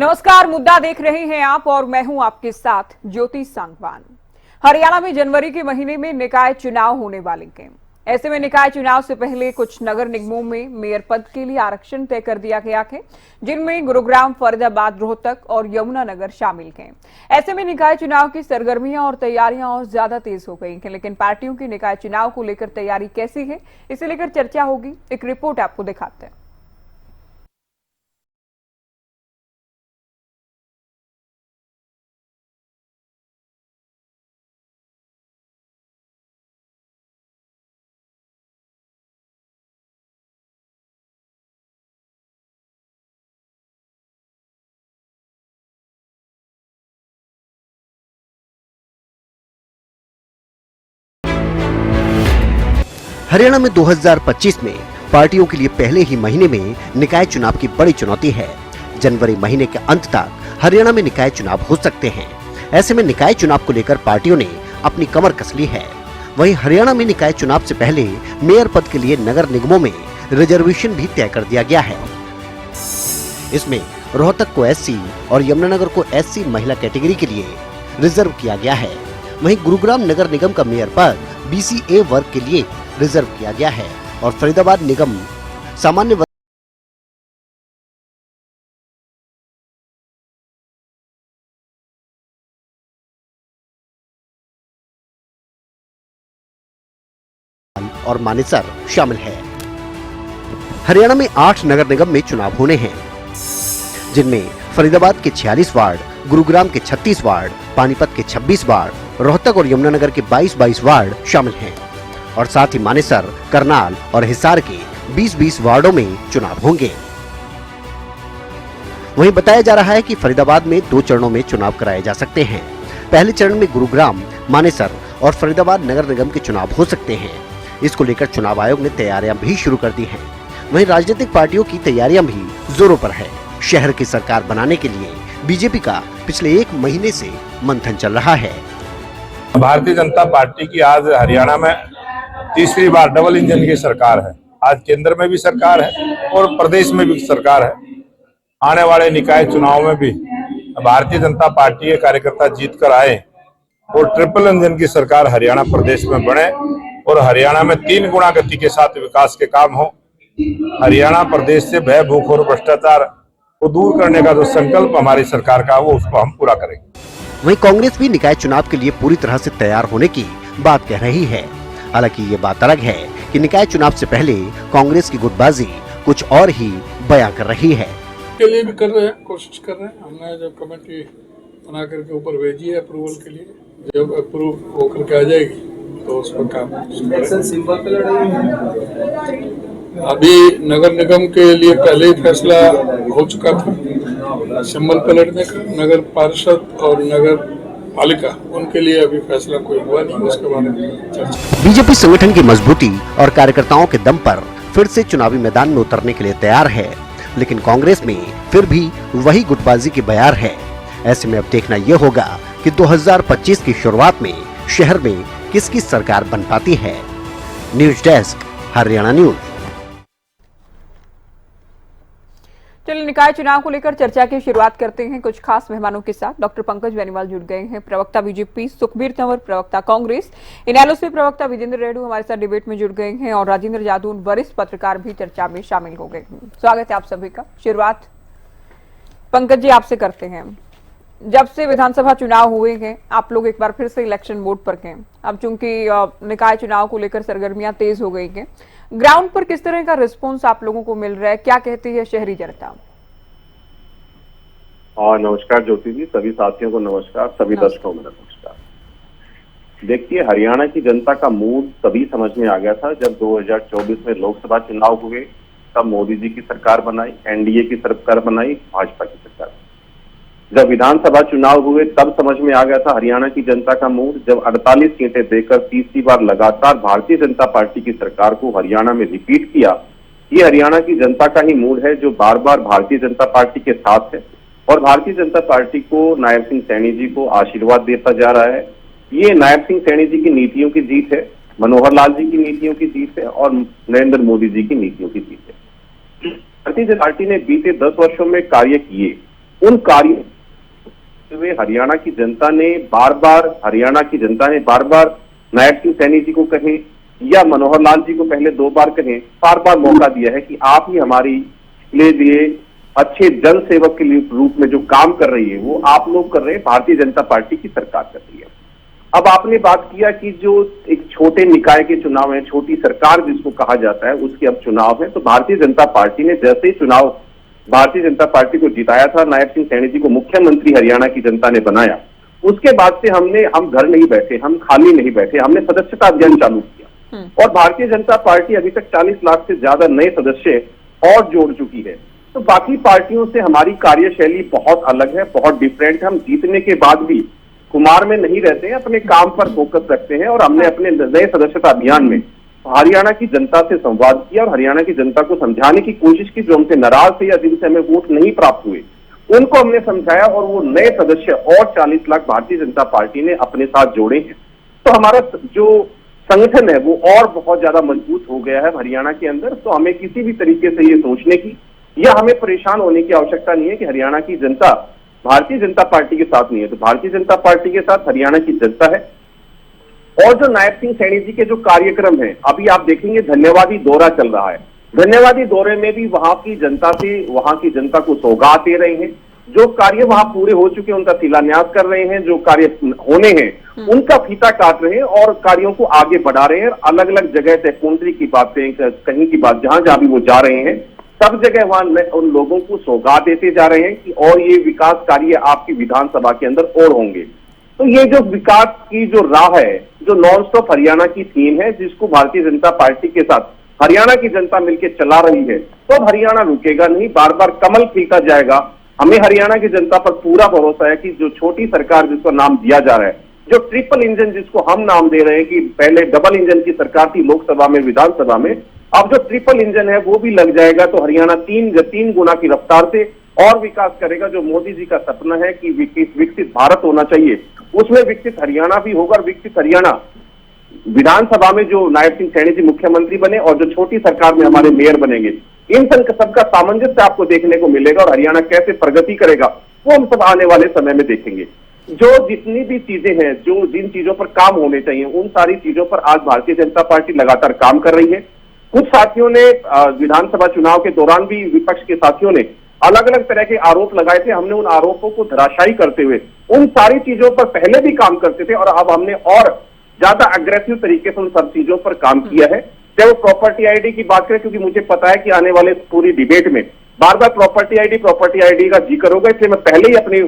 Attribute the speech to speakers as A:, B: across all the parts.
A: नमस्कार, मुद्दा देख रहे हैं आप और मैं हूं आपके साथ ज्योति सांगवान। हरियाणा में जनवरी के महीने में निकाय चुनाव होने वाले हैं। ऐसे में निकाय चुनाव से पहले कुछ नगर निगमों में मेयर पद के लिए आरक्षण तय कर दिया गया है, जिनमें गुरुग्राम, फरीदाबाद, रोहतक और यमुनानगर शामिल हैं। ऐसे में निकाय चुनाव की सरगर्मियां और तैयारियां और ज्यादा तेज हो गई हैं, लेकिन पार्टियों की निकाय चुनाव को लेकर तैयारी कैसी है, इसे लेकर चर्चा होगी। एक रिपोर्ट आपको दिखाते हैं।
B: हरियाणा में 2025 में पार्टियों के लिए पहले ही महीने में निकाय चुनाव की बड़ी चुनौती है। जनवरी महीने के अंत तक हरियाणा में निकाय चुनाव हो सकते हैं। ऐसे में निकाय चुनाव को लेकर पार्टियों ने अपनी कमर कस ली है। वहीं हरियाणा में निकाय चुनाव से पहले मेयर पद के लिए नगर निगमों में रिजर्वेशन भी तय कर दिया गया है। इसमें रोहतक को एससी और यमुनानगर को एससी महिला कैटेगरी के लिए रिजर्व किया गया है। वहीं गुरुग्राम नगर निगम का मेयर पद BCA वर्ग के लिए रिजर्व किया गया है और फरीदाबाद निगम सामान्य वर्ग और मानेसर शामिल है। हरियाणा में 8 नगर निगम में चुनाव होने हैं, जिनमें फरीदाबाद के 46 वार्ड, गुरुग्राम के 36 वार्ड, पानीपत के 26 वार्ड, रोहतक और यमुनानगर के 22 वार्ड शामिल हैं और साथ ही मानेसर, करनाल और हिसार के 20 वार्डों में चुनाव होंगे। वहीं बताया जा रहा है कि फरीदाबाद में 2 चरणों में चुनाव कराए जा सकते हैं। पहले चरण में गुरुग्राम, मानेसर और फरीदाबाद नगर निगम के चुनाव हो सकते हैं। इसको लेकर चुनाव आयोग ने तैयारियां भी शुरू कर दी हैं। वहीं राजनीतिक पार्टियों की तैयारियां भी जोरों पर है। शहर की सरकार बनाने के लिए बीजेपी का पिछले 1 महीने से मंथन चल रहा है।
C: भारतीय जनता पार्टी की आज हरियाणा में तीसरी बार डबल इंजन की सरकार है। आज केंद्र में भी सरकार है और प्रदेश में भी सरकार है। आने वाले निकाय चुनाव में भी भारतीय जनता पार्टी के कार्यकर्ता जीत कर आए और ट्रिपल इंजन की सरकार हरियाणा प्रदेश में बने और हरियाणा में 3 गुना गति के साथ विकास के काम हो। हरियाणा प्रदेश से भय, भूख और भ्रष्टाचार को दूर करने का जो संकल्प हमारी सरकार का वो उसको हम पूरा करेंगे।
B: वहीं कांग्रेस भी निकाय चुनाव के लिए पूरी तरह से तैयार होने की बात कह रही है। हालांकि ये बात अलग है कि निकाय चुनाव से पहले कांग्रेस की गुटबाजी कुछ और ही बयां कर रही है।
D: के लिए भी कर रहे हैं, कोशिश कर रहे हैं। हमने जब कमेटी बना करके ऊपर भेजी है अप्रूवल के लिए, जब अप्रूव होकर के आ जाएगी तो उस पर काम सिंबल पे लड़ाई। अभी नगर निगम के लिए पहले ही फैसला हो चुका था सिंबल पे लड़ने का। नगर पार्षद और नगर पालिका उनके लिए अभी फैसला कोई हुआ नहीं, उसके बारे में चर्चा।
B: बीजेपी संगठन की मजबूती और कार्यकर्ताओं के दम पर फिर से चुनावी मैदान में उतरने के लिए तैयार है, लेकिन कांग्रेस में फिर भी वही गुटबाजी की बयार है। ऐसे में अब देखना यह होगा कि 2025 की शुरुआत में शहर में किसकी सरकार बन पाती है। News desk, Haryana news.
A: चलिए, निकाय चुनाव को लेकर चर्चा की शुरुआत करते हैं कुछ खास मेहमानों के साथ। डॉक्टर पंकज बेनीवाल जुड़ गए हैं, प्रवक्ता बीजेपी, सुखबीर तंवर, प्रवक्ता कांग्रेस, इनेलो से प्रवक्ता विजेंद्र रेड्डी हमारे साथ डिबेट में जुड़ गए हैं और राजेंद्र जादू वरिष्ठ पत्रकार भी चर्चा में शामिल हो गए हैं। स्वागत है आप सभी का। शुरुआत पंकज जी आपसे करते हैं। जब से विधानसभा चुनाव हुए हैं, आप लोग एक बार फिर से इलेक्शन बोर्ड पर हैं। अब चूंकि निकाय चुनाव को लेकर सरगर्मियां तेज हो गई हैं, ग्राउंड पर किस तरह का रिस्पॉन्स आप लोगों को मिल रहा है? क्या कहती है शहरी जनता?
E: नमस्कार ज्योति जी, सभी साथियों को नमस्कार, सभी दर्शकों को नमस्कार। देखिए, हरियाणा की जनता का मूड तभी समझ में आ गया था जब 2024 में लोकसभा चुनाव हुए, तब मोदी जी की सरकार बनाई, NDA की सरकार बनाई, भाजपा की सरकार। जब विधानसभा चुनाव हुए तब समझ में आ गया था हरियाणा की जनता का मूड, जब 48 सीटें देकर तीसरी बार लगातार भारतीय जनता पार्टी की सरकार को हरियाणा में रिपीट किया। ये हरियाणा की जनता का ही मूड है जो बार बार भारतीय जनता पार्टी के साथ है और भारतीय जनता पार्टी को, नायब सिंह सैनी जी को आशीर्वाद देता जा रहा है। ये नायब सिंह सैनी जी की नीतियों की जीत है, मनोहर लाल जी की नीतियों की जीत है और नरेंद्र मोदी जी की नीतियों की जीत है। भारतीय जनता पार्टी ने बीते 10 वर्षों में कार्य किए, उन कार्यों में हरियाणा की जनता ने बार बार नायब सिंह सैनी जी को कहे या मनोहर लाल जी को पहले 2 बार कहें, बार बार मौका दिया है कि आप ही हमारी लिए अच्छे जन सेवक के रूप में जो काम कर रही है वो आप लोग कर रहे हैं, भारतीय जनता पार्टी की सरकार कर रही है। अब आपने बात किया कि जो एक छोटे निकाय के चुनाव है, छोटी सरकार जिसको कहा जाता है, उसके अब चुनाव है। तो भारतीय जनता पार्टी ने जैसे ही चुनाव भारतीय जनता पार्टी को जिताया था, नायब सिंह सैनी जी को मुख्यमंत्री हरियाणा की जनता ने बनाया, उसके बाद से हम घर नहीं बैठे, हम खाली नहीं बैठे, हमने सदस्यता अभियान चालू किया और भारतीय जनता पार्टी अभी तक 40 लाख से ज्यादा नए सदस्य और जोड़ चुकी है। तो बाकी पार्टियों से हमारी कार्यशैली बहुत अलग है, बहुत डिफरेंट है। हम जीतने के बाद भी कुमार में नहीं रहते हैं, अपने काम पर फोकस रखते हैं और हमने अपने नए सदस्यता अभियान में हरियाणा की जनता से संवाद किया और हरियाणा की जनता को समझाने की कोशिश की, जो हमसे नाराज थे या जिनसे हमें वोट नहीं प्राप्त हुए, उनको हमने समझाया और वो नए सदस्य और 40 लाख भारतीय जनता पार्टी ने अपने साथ जोड़े हैं। तो हमारा जो संगठन है वो और बहुत ज्यादा मजबूत हो गया है हरियाणा के अंदर। तो हमें किसी भी तरीके से ये सोचने की या हमें परेशान होने की आवश्यकता नहीं है कि हरियाणा की जनता भारतीय जनता पार्टी के साथ नहीं है। तो भारतीय जनता पार्टी के साथ हरियाणा की जनता है। और जो नायब सिंह सैनी जी के जो कार्यक्रम है, अभी आप देखेंगे धन्यवादी दौरा चल रहा है। धन्यवादी दौरे में भी वहां की जनता को सौगात दे रहे हैं। जो कार्य वहां पूरे हो चुके हैं उनका शिलान्यास कर रहे हैं, जो कार्य होने हैं उनका फीता काट रहे हैं और कार्यों को आगे बढ़ा रहे हैं। अलग अलग जगह से कुंडली की बातें, कहीं की बात, जहां भी वो जा रहे हैं सब जगह वहां उन लोगों को सौगात देते जा रहे हैं कि और ये विकास कार्य आपकी विधानसभा के अंदर और होंगे। तो ये जो विकास की जो राह है, जो नॉन स्टॉप हरियाणा की थीम है, जिसको भारतीय जनता पार्टी के साथ हरियाणा की जनता मिलकर चला रही है, तो अब हरियाणा रुकेगा नहीं, बार बार कमल खिलता जाएगा। हमें हरियाणा की जनता पर पूरा भरोसा है कि जो छोटी सरकार जिसको नाम दिया जा रहा है, जो ट्रिपल इंजन जिसको हम नाम दे रहे हैं कि पहले डबल इंजन की सरकार थी लोकसभा में, विधानसभा में, अब जो ट्रिपल इंजन है वो भी लग जाएगा। तो हरियाणा तीन गुना की रफ्तार से और विकास करेगा। जो मोदी जी का सपना है कि विकसित भारत होना चाहिए, उसमें विकसित हरियाणा भी होगा। और विकसित हरियाणा विधानसभा में जो नायब सिंह सैनी जी मुख्यमंत्री बने और जो छोटी सरकार में हमारे मेयर बनेंगे, इन सबका सामंजस्य आपको देखने को मिलेगा। और हरियाणा कैसे प्रगति करेगा वो हम सब आने वाले समय में देखेंगे। जो जितनी भी चीजें हैं, जो जिन चीजों पर काम होने चाहिए, उन सारी चीजों पर आज भारतीय जनता पार्टी लगातार काम कर रही है। कुछ साथियों ने विधानसभा चुनाव के दौरान भी, विपक्ष के साथियों ने अलग अलग तरह के आरोप लगाए थे। हमने उन आरोपों को धराशायी करते हुए उन सारी चीजों पर पहले भी काम करते थे और अब हमने और ज्यादा अग्रेसिव तरीके से उन सब चीजों पर काम किया है। चाहे वो प्रॉपर्टी आईडी की बात करें, क्योंकि मुझे पता है कि आने वाले पूरी डिबेट में बार बार प्रॉपर्टी आईडी का जिक्र होगा, इसलिए मैं पहले ही अपने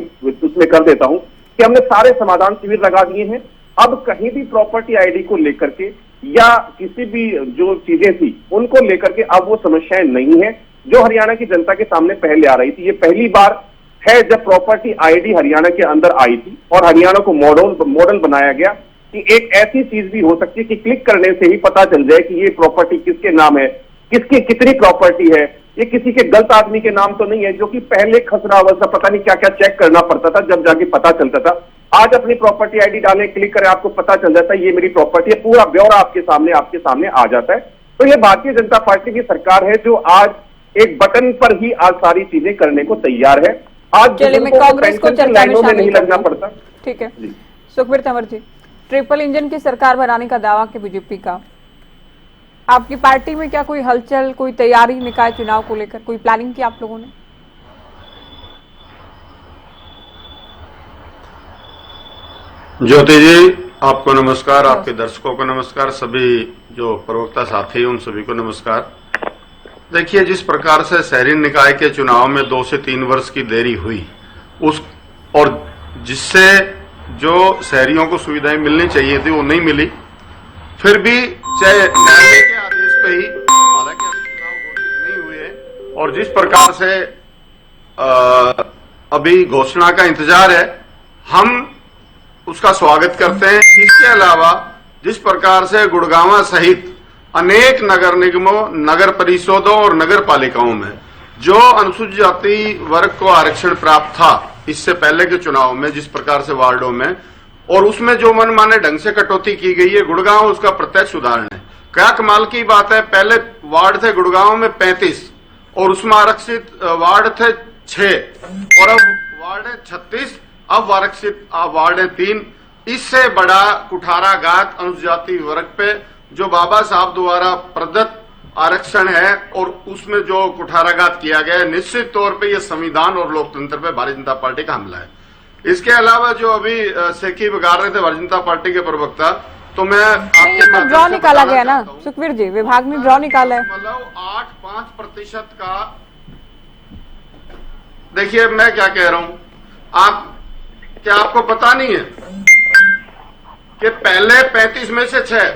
E: उसमें कर देता हूं कि हमने सारे समाधान शिविर लगा दिए हैं। अब कहीं भी प्रॉपर्टी आईडी को लेकर के या किसी भी जो चीजें थी उनको लेकर के अब वो समस्याएं नहीं है जो हरियाणा की जनता के सामने पहले आ रही थी। ये पहली बार है जब प्रॉपर्टी आईडी हरियाणा के अंदर आई थी और हरियाणा को मॉडल बनाया गया कि एक ऐसी चीज भी हो सकती है कि क्लिक करने से ही पता चल जाए कि ये प्रॉपर्टी किसके नाम है, किसकी कितनी प्रॉपर्टी है, ये किसी के गलत आदमी के नाम तो नहीं है, जो कि पहले खसरा वसरा पता नहीं क्या क्या चेक करना पड़ता था, जब जाके पता चलता था। आज अपनी प्रॉपर्टी आईडी डालें, क्लिक करें, आपको पता चल जाता है ये मेरी प्रॉपर्टी है, पूरा ब्यौरा आपके सामने आ जाता है। तो ये भारतीय जनता पार्टी की सरकार है जो आज एक बटन पर ही आज सारी चीजें करने को तैयार है। आज
A: कांग्रेस को
E: लाइनों में नहीं लगना पड़ता।
A: ठीक है सुखबीर तंवर जी, ट्रिपल इंजन की सरकार बनाने का दावा के बीजेपी का, आपकी पार्टी में क्या कोई हलचल, कोई तैयारी निकाय चुनाव को लेकर, कोई प्लानिंग की आप लोगों ने?
F: ज्योति जी आपको नमस्कार, आपके दर्शकों को नमस्कार, सभी जो प्रवक्ता साथी उन सभी को नमस्कार। देखिए, जिस प्रकार से शहरी निकाय के चुनाव में 2 से 3 वर्ष की देरी हुई और जिससे जो शहरियों को सुविधाएं मिलनी चाहिए थी वो नहीं मिली, फिर भी चाहे न्यायालय के आदेश पे ही, हालांकि अभी चुनाव घोषित नहीं हुए और जिस प्रकार से अभी घोषणा का इंतजार है, हम उसका स्वागत करते हैं। इसके अलावा जिस प्रकार से गुड़गांव सहित अनेक नगर निगमों, नगर परिषदों और नगर पालिकाओं में जो अनुसूचित जाति वर्ग को आरक्षण प्राप्त था इससे पहले के चुनाव में, जिस प्रकार से वार्डों में, और उसमें जो मनमाने ढंग से कटौती की गई है, गुड़गांव उसका प्रत्यक्ष उदाहरण है। क्या कमाल की बात है, पहले वार्ड थे गुड़गांव में 35 और उसमें आरक्षित वार्ड थे 6 और अब वार्ड है 36, अब आरक्षित वार्ड है 3। इससे बड़ा कुठाराघात अनुसूचित वर्ग पे जो बाबा साहब द्वारा प्रदत्त आरक्षण है और उसमें जो कुठाराघात किया गया है, निश्चित तौर पे ये संविधान और लोकतंत्र पे भारतीय जनता पार्टी का हमला है। इसके अलावा जो अभी सेकी बिगाड़ रहे थे भारतीय जनता पार्टी के प्रवक्ता, तो मैं
A: ये तो ड्रॉ निकाला गया ना सुखबीर जी, विभाग ने ड्रॉ निकाला है।
F: मतलब 8.5% का, देखिए मैं क्या कह रहा हूं, क्या आपको पता नहीं है कि पहले 35 में से 6,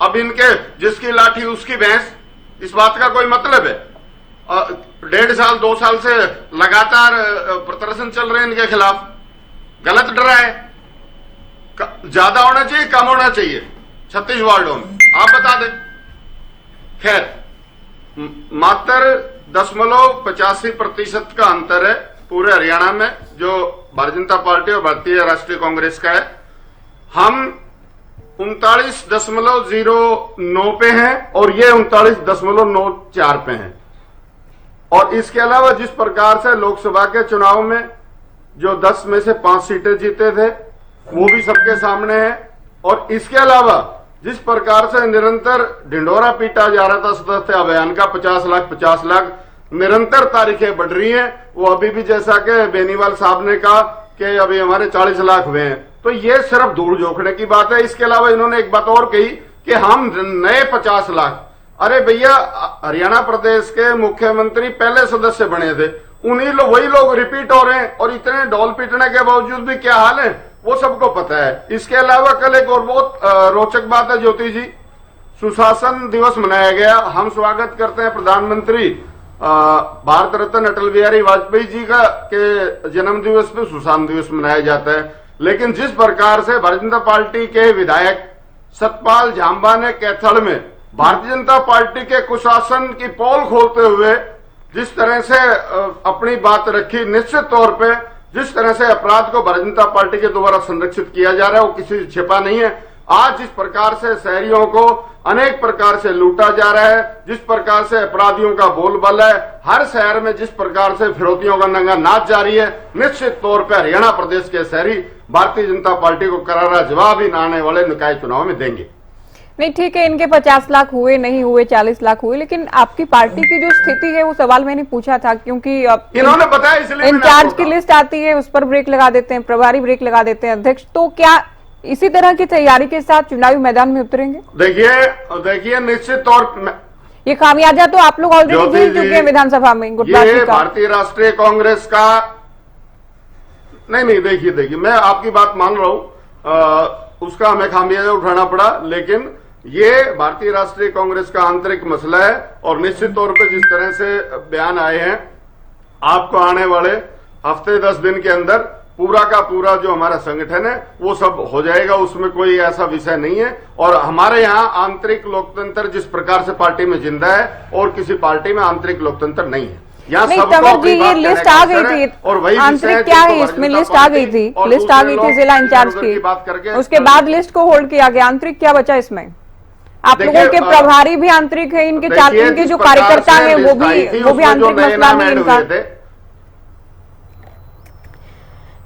F: अब इनके जिसकी लाठी उसकी भैंस, इस बात का कोई मतलब है? 1.5 साल 2 साल से लगातार प्रदर्शन चल रहे हैं इनके खिलाफ, गलत डरा है। ज्यादा होना चाहिए, कम होना चाहिए 36 वार्डों में, आप बता दें। खैर मात्र 0.85% का अंतर है पूरे हरियाणा में जो भारतीय जनता पार्टी और भारतीय राष्ट्रीय कांग्रेस का है। हम 39.09 पे हैं और ये 39.94 पे हैं। और इसके अलावा जिस प्रकार से लोकसभा के चुनाव में जो 10 में से 5 सीटें जीते थे वो भी सबके सामने है। और इसके अलावा जिस प्रकार से निरंतर ढिंढोरा पीटा जा रहा था सदस्य अभियान का 50 लाख निरंतर तारीखें बढ़ रही हैं। वो अभी भी जैसा कि बेनीवाल साहब ने कहा कि अभी हमारे 40 लाख हुए हैं, तो ये सिर्फ धूल झोंकने की बात है। इसके अलावा इन्होंने एक बात और कही कि हम नए 50 लाख, अरे भैया हरियाणा प्रदेश के मुख्यमंत्री पहले सदस्य बने थे, वही लोग रिपीट हो रहे हैं और इतने ढोल पीटने के बावजूद भी क्या हाल है वो सबको पता है। इसके अलावा कल एक और बहुत रोचक बात है ज्योति जी, सुशासन दिवस मनाया गया। हम स्वागत करते हैं प्रधानमंत्री भारत रत्न अटल बिहारी वाजपेयी जी का के जन्म दिवस पे सुशासन दिवस मनाया जाता है, लेकिन जिस प्रकार से भारतीय जनता पार्टी के विधायक सतपाल झांबा ने कैथल में भारतीय जनता पार्टी के कुशासन की पोल खोलते हुए जिस तरह से अपनी बात रखी, निश्चित तौर पे जिस तरह से अपराध को भारतीय जनता पार्टी के द्वारा संरक्षित किया जा रहा है वो किसी से छिपा नहीं है। आज जिस प्रकार से शहरियों को अनेक प्रकार से लूटा जा रहा है, जिस प्रकार से अपराधियों का बोलबाला है, हर शहर में जिस प्रकार से फिरौतियों का नंगा नाच जारी है, निश्चित तौर पर हरियाणा प्रदेश के शहरी भारतीय जनता पार्टी को करारा जवाब ही आने वाले निकाय चुनाव में देंगे।
A: नहीं ठीक है, इनके 50 लाख हुए नहीं हुए, 40 लाख हुए, लेकिन आपकी पार्टी की जो स्थिति है वो सवाल मैंने पूछा था क्योंकि
F: इन्होंने बताया इसलिए
A: इंचार्ज की लिस्ट आती है, उस पर ब्रेक लगा देते हैं, प्रभारी ब्रेक लगा देते हैं अध्यक्ष। तो क्या इसी तरह की तैयारी के साथ चुनावी मैदान में उतरेंगे?
F: देखिए निश्चित तौर पर
A: ये खामियाजा तो आप लोग ऑलरेडी झेल चुके हैं विधानसभा में।
F: ये भारतीय राष्ट्रीय कांग्रेस का नहीं, देखिए मैं आपकी बात मान रहा हूं, उसका हमें खामियाजा उठाना पड़ा, लेकिन ये भारतीय राष्ट्रीय कांग्रेस का आंतरिक मसला है। और निश्चित तौर पे जिस तरह से बयान आए हैं, आपको आने वाले हफ्ते 10 दिन के अंदर पूरा का पूरा जो हमारा संगठन है वो सब हो जाएगा, उसमें कोई ऐसा विषय नहीं है। और हमारे यहाँ आंतरिक लोकतंत्र जिस प्रकार से पार्टी में जिंदा है और किसी पार्टी में आंतरिक लोकतंत्र नहीं है।
A: नहीं तंवर जी, ये लिस्ट आ गई थी, और वही आंतरिक क्या है इसमें, लिस्ट आ गई थी जिला इंचार्ज की, उसके बाद लिस्ट को होल्ड किया गया। आंतरिक क्या बचा इसमें? आप लोगों के प्रभारी भी आंतरिक है, इनके इनके जो कार्यकर्ता है वो भी आंतरिक मसला नहीं इनका।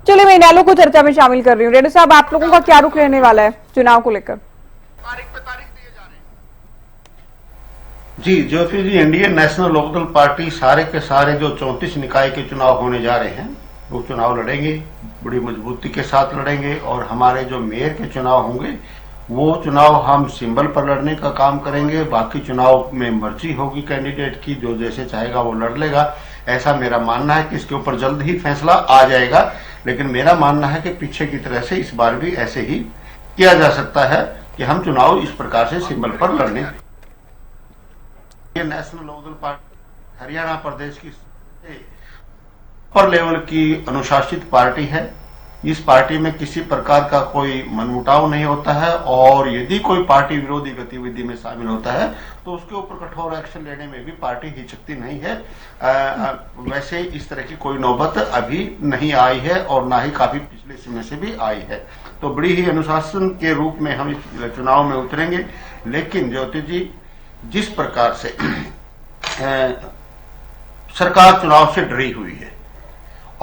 A: चलिए मैं इनेलो को चर्चा में शामिल कर रही हूँ। रेड्डी साहब, आप लोगों का क्या रुख रहने वाला है चुनाव को लेकर?
G: जी ज्योति जी, इंडियन नेशनल लोकदल पार्टी सारे के सारे जो 34 निकाय के चुनाव होने जा रहे हैं वो चुनाव लड़ेंगे, बड़ी मजबूती के साथ लड़ेंगे। और हमारे जो मेयर के चुनाव होंगे वो चुनाव हम सिंबल पर लड़ने का काम करेंगे। बाकी चुनाव में मर्जी होगी कैंडिडेट की, जो जैसे चाहेगा वो लड़ लेगा। ऐसा मेरा मानना है कि इसके ऊपर जल्द ही फैसला आ जाएगा, लेकिन मेरा मानना है कि पीछे की तरह से इस बार भी ऐसे ही किया जा सकता है कि हम चुनाव इस प्रकार से सिंबल पर लड़ने। ये नेशनल लोकदल पार्टी हरियाणा प्रदेश की अपर लेवल की अनुशासित पार्टी है। इस पार्टी में किसी प्रकार का कोई मनमुटाव नहीं होता है, और यदि कोई पार्टी विरोधी गतिविधि में शामिल होता है तो उसके ऊपर कठोर एक्शन लेने में भी पार्टी हिचकती नहीं है। वैसे इस तरह की कोई नौबत अभी नहीं आई है और ना ही काफी पिछले समय से भी आई है। तो बड़ी ही अनुशासन के रूप में हम इस चुनाव में उतरेंगे। लेकिन ज्योति जी, जिस प्रकार से सरकार चुनाव से डरी हुई है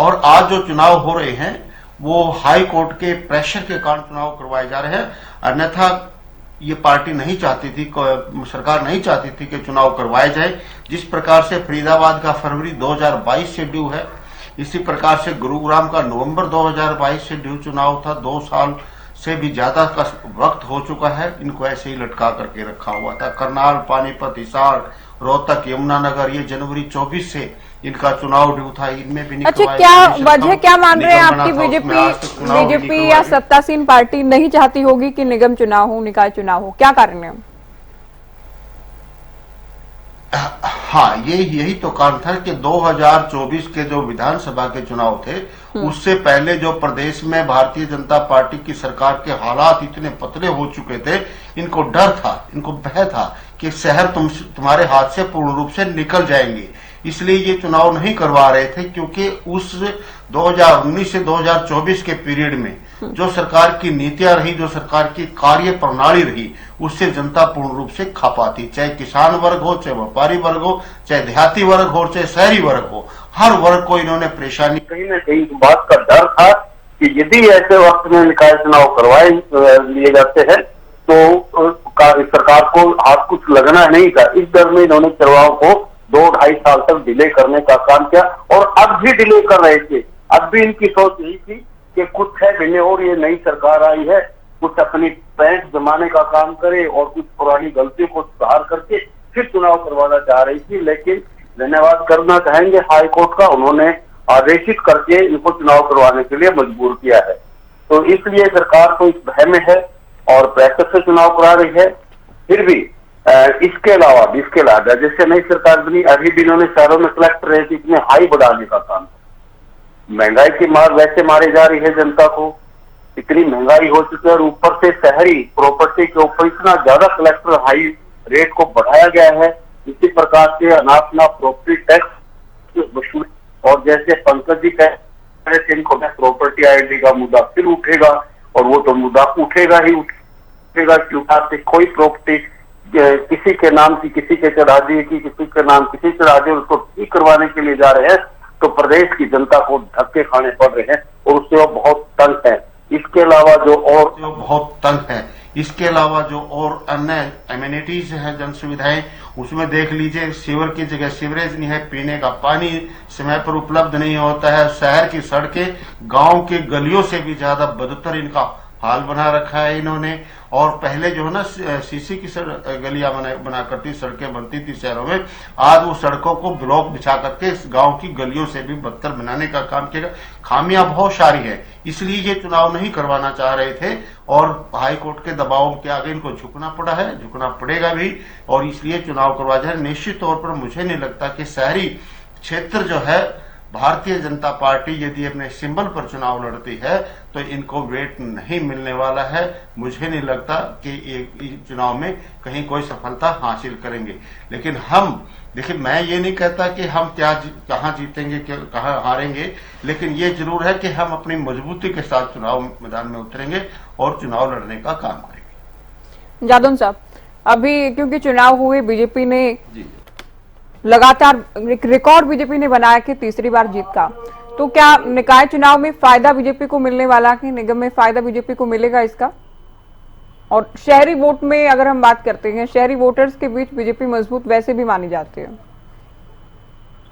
G: और आज जो चुनाव हो रहे हैं वो हाई कोर्ट के प्रेशर के कारण चुनाव करवाए जा रहे हैं। अन्यथा ये पार्टी नहीं चाहती थी, सरकार नहीं चाहती थी कि चुनाव करवाए जाए। जिस प्रकार से फरीदाबाद का फरवरी 2022 से ड्यू है, इसी प्रकार से गुरुग्राम का नवंबर 2022 से ड्यू चुनाव था। 2 साल से भी ज्यादा का वक्त हो चुका है, इनको ऐसे ही लटका करके रखा हुआ था। करनाल, पानीपत, हिसार, रोहतक, यमुनानगर, ये जनवरी 24 से इनका चुनाव ड्यू था, इनमें भी नहीं।
A: अच्छा, क्या वजह क्या मान रहे हैं आपकी? बीजेपी या सत्तासीन पार्टी नहीं चाहती होगी कि निगम चुनाव हो, निकाय चुनाव हो, क्या कारण है?
G: हाँ, यही तो कारण था कि 2024 के जो विधानसभा के चुनाव थे उससे पहले जो प्रदेश में भारतीय जनता पार्टी की सरकार के हालात इतने पतले हो चुके थे, इनको डर था, इनको भय था कि शहर तुम्हारे हाथ से पूर्ण रूप से निकल जाएंगे। इसलिए ये चुनाव नहीं करवा रहे थे, क्योंकि उस 2019 से 2024 के पीरियड में जो सरकार की नीतियां रही, जो सरकार की कार्य प्रणाली रही, उससे जनता पूर्ण रूप से खा पाती। चाहे किसान वर्ग हो, चाहे व्यापारी वर्ग हो, चाहे देहाती वर्ग हो, चाहे शहरी वर्ग हो, हर वर्ग को इन्होंने परेशानी।
H: कहीं न कहीं इस बात का डर था कि यदि ऐसे वक्त में निकाय चुनाव करवाए लिए जाते हैं तो सरकार को हाथ कुछ लगना नहीं था। इस डर में इन्होंने चुनाव को 2-2.5 साल तक डिले करने का काम किया और अब भी डिले कर रहे थे। अब भी इनकी सोच यही थी कि कुछ है डिले और ये नई सरकार आई है, कुछ अपनी पैंट जमाने का काम करे और कुछ पुरानी गलतियों को सुधार करके फिर चुनाव करवाना चाह रही थी। लेकिन धन्यवाद करना चाहेंगे हाई कोर्ट का, उन्होंने आदेशित करके इनको चुनाव करवाने के लिए मजबूर किया है। तो इसलिए सरकार तो इस भय में है और प्रेशर से चुनाव करा रही है। फिर भी इसके अलावा जैसे नई सरकार बनी, अभी भी इन्होंने शहरों में कलेक्टर रेट इतने हाई बढ़ाने का काम, महंगाई की मार वैसे मारी जा रही है जनता को, इतनी महंगाई हो चुकी है और ऊपर से शहरी प्रॉपर्टी के ऊपर इतना ज्यादा कलेक्टर हाई रेट को बढ़ाया गया है। इसी प्रकार से अनापना प्रॉपर्टी टैक्स, और जैसे पंकज जी कह रहे थे इनको प्रॉपर्टी आईडी का मुद्दा फिर उठेगा और वो तो मुद्दा उठेगा ही उठेगा, क्योंकि कोई प्रॉपर्टी किसी के नाम की किसी के चढ़ा दी की, किसी के नाम किसी चढ़ा दी, उसको ठीक करवाने के लिए जा रहे हैं तो प्रदेश की जनता को धक्के खाने पड़ रहे हैं और उससे वो बहुत तंग है। इसके अलावा
G: इसके अलावा जो और अन्य एमिनिटीज है, जन सुविधाएं, उसमें देख लीजिए सीवर की जगह सीवरेज नहीं है, पीने का पानी समय पर उपलब्ध नहीं होता है, शहर की सड़कें गांव के गलियों से भी ज्यादा बदतर इनका हाल बना रखा है इन्होंने। और पहले जो है ना सीसी की गलियां बना करती सड़कें बनती थी शहरों में, आज वो सड़कों को ब्लॉक बिछा करके इस गांव की गलियों से भी बदतर बनाने का काम किया। खामियां बहुत सारी है, इसलिए ये चुनाव नहीं करवाना चाह रहे थे और हाई कोर्ट के दबाव के आगे इनको झुकना पड़ा है, झुकना पड़ेगा भी, और इसलिए चुनाव करवा जाए। निश्चित तौर पर मुझे नहीं लगता कि शहरी क्षेत्र जो है भारतीय जनता पार्टी यदि अपने सिंबल पर चुनाव लड़ती है तो इनको वेट नहीं मिलने वाला है। मुझे नहीं लगता कि ये चुनाव में कहीं कोई सफलता हासिल करेंगे। लेकिन हम देखिए, मैं ये नहीं कहता कि हम कहाँ जीतेंगे कहाँ हारेंगे, लेकिन ये जरूर है कि हम अपनी मजबूती के साथ चुनाव मैदान में उतरेंगे और चुनाव लड़ने का काम करेंगे।
A: जादौन साहब, अभी क्योंकि चुनाव हुए, बीजेपी ने लगातार एक रिकॉर्ड बीजेपी ने बनाया कि तीसरी बार जीत का, तो क्या निकाय चुनाव में फायदा बीजेपी को मिलने वाला है, निगम में फायदा बीजेपी को मिलेगा इसका? और शहरी वोट में अगर हम बात करते हैं, शहरी वोटर्स के बीच बीजेपी मजबूत वैसे भी मानी जाती है।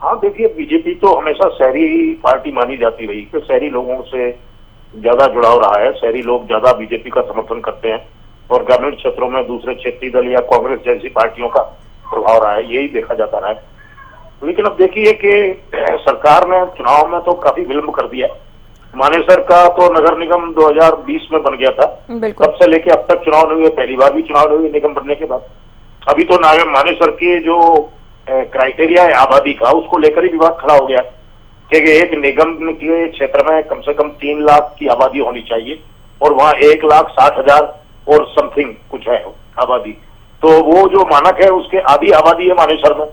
I: हाँ देखिए, बीजेपी तो हमेशा शहरी पार्टी मानी जाती रही कि शहरी लोगों से ज्यादा जुड़ाव रहा है, शहरी लोग ज्यादा बीजेपी का समर्थन करते हैं और ग्रामीण क्षेत्रों में दूसरे क्षेत्रीय दल या कांग्रेस जैसी पार्टियों का प्रभाव रहा है, यही देखा जाता रहा है। लेकिन अब देखिए कि सरकार ने चुनाव में तो काफी विलंब कर दिया। मानेसर का तो नगर निगम 2020 में बन गया था, तब से लेके अब तक चुनाव नहीं हुए, पहली बार भी चुनाव नहीं हुए निगम बनने के बाद। अभी तो मानेसर के जो क्राइटेरिया है आबादी का, उसको लेकर ही विवाद खड़ा हो गया कि एक निगम के क्षेत्र में कम से कम 3 लाख की आबादी होनी चाहिए और वहाँ 1,60,000 और समथिंग कुछ है आबादी। तो वो जो मानक है उसके आधी आबादी है मानेसर में।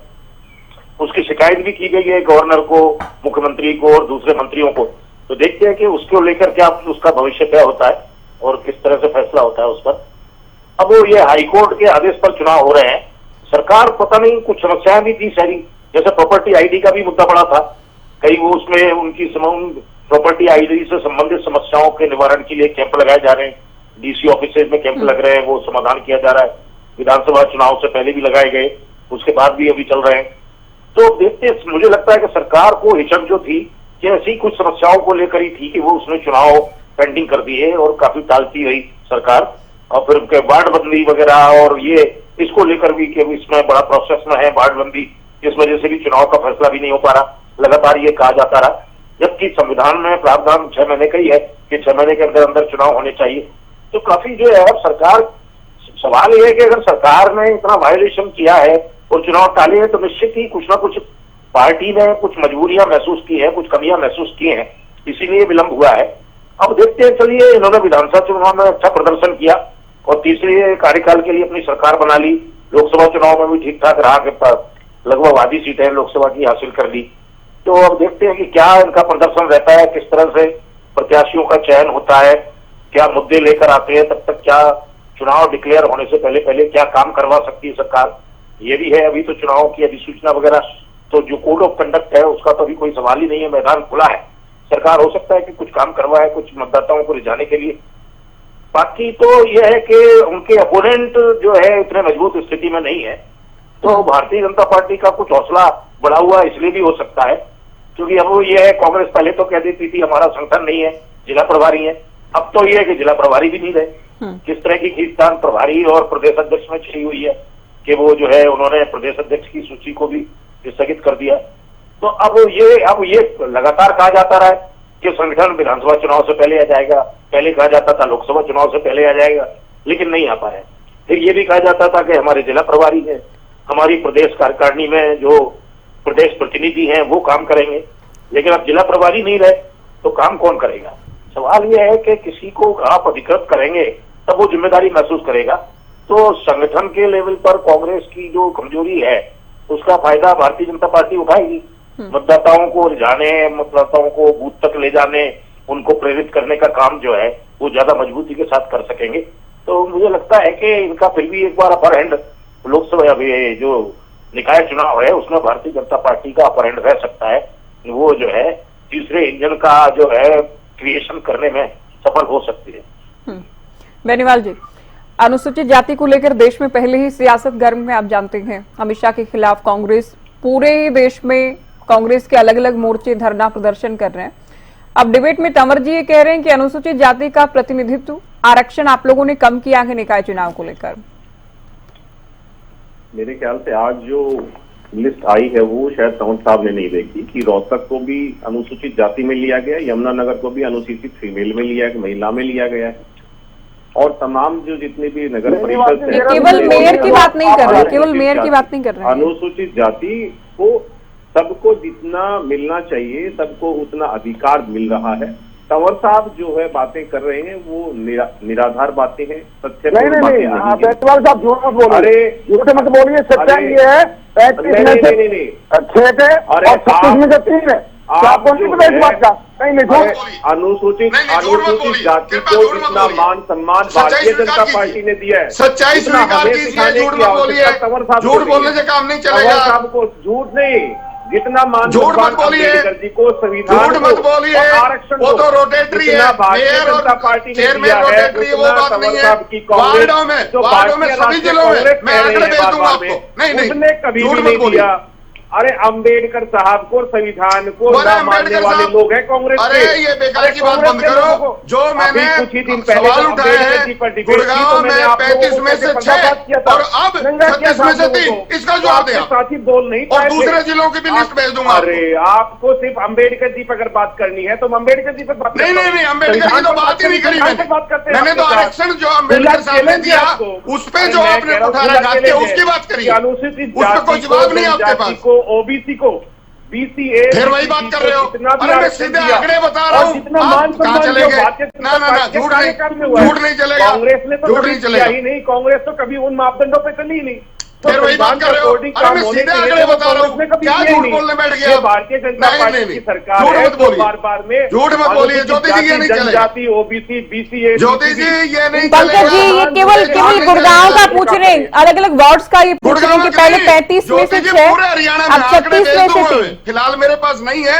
I: उसकी शिकायत भी की गई है गवर्नर को, मुख्यमंत्री को और दूसरे मंत्रियों को। तो देखते हैं कि उसको लेकर क्या उसका भविष्य तय होता है और किस तरह से फैसला होता है उस पर। अब ये हाईकोर्ट के आदेश पर चुनाव हो रहे हैं। सरकार पता नहीं कुछ समस्याएं भी थी शहरी, जैसे प्रॉपर्टी आईडी का भी मुद्दा बड़ा था, कई वो उसमें उनकी प्रॉपर्टी आईडी से संबंधित समस्याओं के निवारण के लिए कैंप लगाए जा रहे हैं, डीसी ऑफिसेज में कैंप लग रहे हैं, वो समाधान किया जा रहा है। विधानसभा चुनाव से पहले भी लगाए गए, उसके बाद भी अभी चल रहे हैं। तो देखते मुझे लगता है कि सरकार को हिचक जो थी कि ऐसी कुछ समस्याओं को लेकर ही थी कि वो उसने चुनाव पेंडिंग कर दिए और काफी टालती रही सरकार, और फिर उनके वार्डबंदी वगैरह और ये इसको लेकर भी कि इसमें बड़ा प्रोसेस में है वार्डबंदी, इस वजह से भी चुनाव का फैसला भी नहीं हो पा रहा, लगातार ये कहा जाता रहा। जबकि संविधान में प्रावधान 6 महीने का ही है कि 6 महीने के अंदर अंदर चुनाव होने चाहिए। तो काफी जो है अब सरकार, सवाल ये है कि अगर सरकार ने इतना वायलेशन किया है और चुनाव टाले हैं तो निश्चित ही कुछ ना कुछ पार्टी ने कुछ मजबूरियां महसूस की है, कुछ कमियां महसूस की हैं, इसीलिए विलंब हुआ है। अब देखते हैं, चलिए इन्होंने विधानसभा चुनाव में अच्छा प्रदर्शन किया और तीसरे कार्यकाल के लिए अपनी सरकार बना ली, लोकसभा चुनाव में भी ठीक ठाक रहा के पास लगभग आधी सीटें लोकसभा की हासिल कर ली। तो अब देखते हैं कि क्या इनका प्रदर्शन रहता है, किस तरह से प्रत्याशियों का चयन होता है, क्या मुद्दे लेकर आते हैं, तब तक क्या चुनाव डिक्लेयर होने से पहले पहले क्या काम करवा सकती है सरकार, ये भी है। अभी तो चुनाव की अधिसूचना वगैरह, तो जो कोड ऑफ कंडक्ट है उसका तो अभी कोई सवाल ही नहीं है, मैदान खुला है। सरकार हो सकता है कि कुछ काम करवाए कुछ मतदाताओं को रिझाने के लिए। बाकी तो यह है कि उनके अपोनेंट जो है इतने मजबूत स्थिति में नहीं है, तो भारतीय जनता पार्टी का कुछ हौसला बढ़ा हुआ इसलिए भी हो सकता है, क्योंकि अब वो ये है, कांग्रेस पहले तो कह देती थी हमारा संगठन नहीं है, जिला प्रभारी है, अब तो ये है कि जिला प्रभारी भी नहीं रहे। किस तरह की खींचतान प्रभारी और प्रदेश अध्यक्ष में छिड़ी हुई है कि वो जो है उन्होंने प्रदेश अध्यक्ष की सूची को भी स्थगित कर दिया। तो अब ये लगातार कहा जाता रहा है कि संगठन विधानसभा चुनाव से पहले आ जाएगा, पहले कहा जाता था लोकसभा चुनाव से पहले आ जाएगा, लेकिन नहीं आ पाया। फिर ये भी कहा जाता था कि हमारे जिला प्रभारी है, हमारी प्रदेश कार्यकारिणी में जो प्रदेश प्रतिनिधि हैं वो काम करेंगे, लेकिन अब जिला प्रभारी नहीं रहे तो काम कौन करेगा। सवाल यह है कि किसी को आप अधिकृत करेंगे तब वो जिम्मेदारी महसूस करेगा। तो संगठन के लेवल पर कांग्रेस की जो कमजोरी है उसका फायदा भारतीय जनता पार्टी उठाएगी, मतदाताओं को रिझाने, मतदाताओं को बूथ तक ले जाने, उनको प्रेरित करने का काम जो है वो ज्यादा मजबूती के साथ कर सकेंगे। तो मुझे लगता है कि इनका फिर भी एक बार अपर हैंड लोकसभा जो निकाय चुनाव है उसमें भारतीय जनता पार्टी का अपर हैंड रह सकता है, वो जो है तीसरे इंजन का जो है क्रिएशन करने में सफल हो सकती है।
A: बेनीवाल जी, अनुसूचित जाति को लेकर देश में पहले ही सियासत गर्म में, आप जानते हैं अमित शाह के खिलाफ कांग्रेस, पूरे देश में कांग्रेस के अलग अलग मोर्चे धरना प्रदर्शन कर रहे हैं। अब डिबेट में तंवर जी ये कह रहे हैं कि अनुसूचित जाति का प्रतिनिधित्व, आरक्षण आप लोगों ने कम किया है निकाय चुनाव को लेकर।
E: मेरे ख्याल से आज जो लिस्ट आई है वो शायद तंवर साहब ने नहीं देखी कि रोहतक को भी अनुसूचित जाति में लिया गया, यमुनानगर को भी अनुसूचित फीमेल में लिया गया, महिला में लिया गया है, और तमाम जो जितने भी नगर परिषद है,
A: केवल मेयर की बात नहीं कर रहे, केवल मेयर की बात नहीं कर रहे,
E: अनुसूचित जाति को सबको जितना मिलना चाहिए सबको उतना अधिकार मिल रहा है। तंवर साहब जो है बातें कर रहे हैं वो निराधार बातें हैं, सत्य
H: नहीं, साहब झूठ मत बोलिए, अरे झूठ मत बोलिए, सच्चाई ये है 35 में से 6 थे और 26 में से 3 है। आपको नहीं पता इस बात का? नहीं,
E: अनुसूचित जाति को जितना मान सम्मान भारतीय जनता पार्टी ने दिया है,
F: सच्चाई स्वीकार कीजिए, झूठ मत बोलिए, झूठ बोलने से काम नहीं चलेगा।
E: तंवर साहब को झूठ नहीं, जितना मान
F: झूठ मत बोलिए,
E: को संविधान
F: झूठ मत बोलिए,
E: आरक्षण
F: वो तो रोटेटरी है,
E: भारतीय जनता पार्टी ने दिया है,
F: वो बात नहीं है। वार्डों में सभी जिलों में मैं आंकड़े भेज दूंगा आपको। नहीं,
E: उसने कभी भी नहीं दिया। अरे अंबेडकर साहब को, संविधान को ना मानने वाले लोग हैं कांग्रेस के।
F: अरे ये बेकार की बात बंद करो। जो मैंने
E: कुछ ही दिन पहले
F: सवाल उठाए हैं, गुड़गांव में 35 में से 6 और अब 36 में से 3, इसका जवाब दें।
E: साथी बोल नहीं
F: और दूसरे जिलों की भी लिस्ट भेज दूंगा।
E: अरे आपको सिर्फ अंबेडकर जी पर अगर बात करनी है तो अम्बेडकर जी पर बात
F: नहीं, अंबेडकर की तो बात ही नहीं करी मैंने तो आरक्षण जो अम्बेडकर साहब ने दिया उस पर जो आपने उठा रखा उसकी बात करी,
E: अनुसूचित
F: उस पर कोई जवाब नहीं आपके पास।
E: ओबीसी को BCA
F: फिर वही बात कर रहे हो। अरे मैं सीधे आंकड़े बता रहा हूँ, आप कहाँ चले गए? ना झूठ नहीं चलेगा,
E: कांग्रेस ने तो
F: झूठ नहीं चलेगा
E: ही नहीं, कांग्रेस तो कभी उन मापदंडों पे चली ही नहीं।
F: फिर वही बात कर रहे हो। अरे मैं सीधे आंकड़े बता रहा हूँ, क्या झूठ बोलने बैठ गया?
E: भारतीय जनता पार्टी की सरकार
F: झूठ मत बोलिए,
E: बार में
F: झूठ मत बोलिए। ज्योति जी ये नहीं चलेगा,
E: OBC BCA,
F: ज्योति जी ये नहीं
A: पंकज जी ये केवल गुड़गांव का पूछ रहे हैं, अलग अलग वार्ड्स का ये पूछ रहे हैं कि पहले 35 में से 6
F: पूरे हरियाणा में 36 में से 3। फिलहाल मेरे पास नहीं है,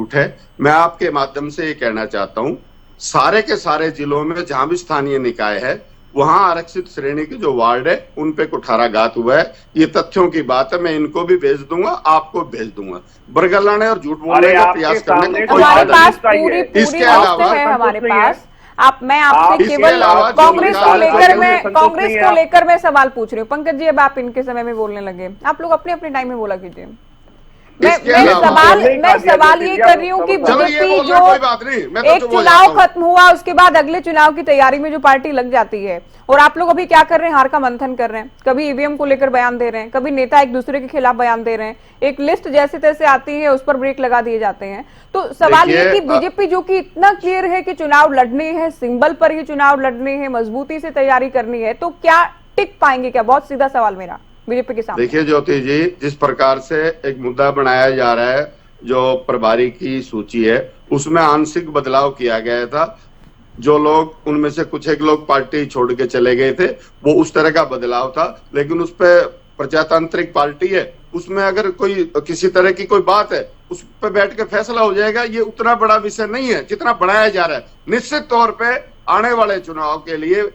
F: झूठ है। मैं आपके माध्यम से ये कहना चाहता हूं, सारे के सारे जिलों में जहां भी स्थानीय निकाय है वहां आरक्षित श्रेणी के जो वार्ड है उन पे कुठाराघात हुआ है। ये तथ्यों की बात है, मैं इनको भी भेज दूंगा, आपको भेज दूंगा। बरगलाने और झूठ बोलने का प्रयास करने का कोई
A: हमारे
F: फायदा
A: पास
F: नहीं।
A: पूरी
F: इसके अलावा
A: है हमारे पास। मैं
F: आप
A: आपसे
F: इसके
A: केवल
F: अलावा जो
A: कांग्रेस को लेकर
E: संतोष नहीं है।
A: मैं सवाल पूछ रही हूँ। पंकज जी, अब आप इनके समय में बोलने लगे, आप लोग अपने अपने टाइम में बोला कीजिए। मैं सवाल ये कर रही हूँ कि बीजेपी जो एक चुनाव खत्म हुआ उसके बाद अगले चुनाव की तैयारी में जो पार्टी लग जाती है, और आप लोग अभी क्या कर रहे हैं, हार का मंथन कर रहे हैं। कभी ईवीएम को लेकर बयान दे रहे हैं, कभी नेता एक दूसरे के खिलाफ बयान दे रहे हैं, एक लिस्ट जैसे तैसे आती है उस पर ब्रेक लगा दिए जाते हैं। तो सवाल ये कि बीजेपी जो कि इतना क्लियर है कि चुनाव लड़ने है, सिंबल पर ही चुनाव लड़ने है, मजबूती से तैयारी करनी है, तो क्या टिक पाएंगे क्या? बहुत सीधा सवाल मेरा बीजेपी के सामने।
F: देखिए ज्योति जी, जिस प्रकार से एक मुद्दा बनाया जा रहा है, जो प्रभारी की सूची है उसमें आंशिक बदलाव किया गया था। जो लोग उनमें से कुछ एक लोग पार्टी छोड़ के चले गए थे, वो उस तरह का बदलाव था। लेकिन उस पर प्रजातांत्रिक पार्टी है, उसमें अगर कोई किसी तरह की कोई बात है उस पर बैठ के फैसला हो जाएगा। ये उतना बड़ा विषय नहीं है जितना बढ़ाया जा रहा है। निश्चित तौर पे आने वाले चुनाव के लिए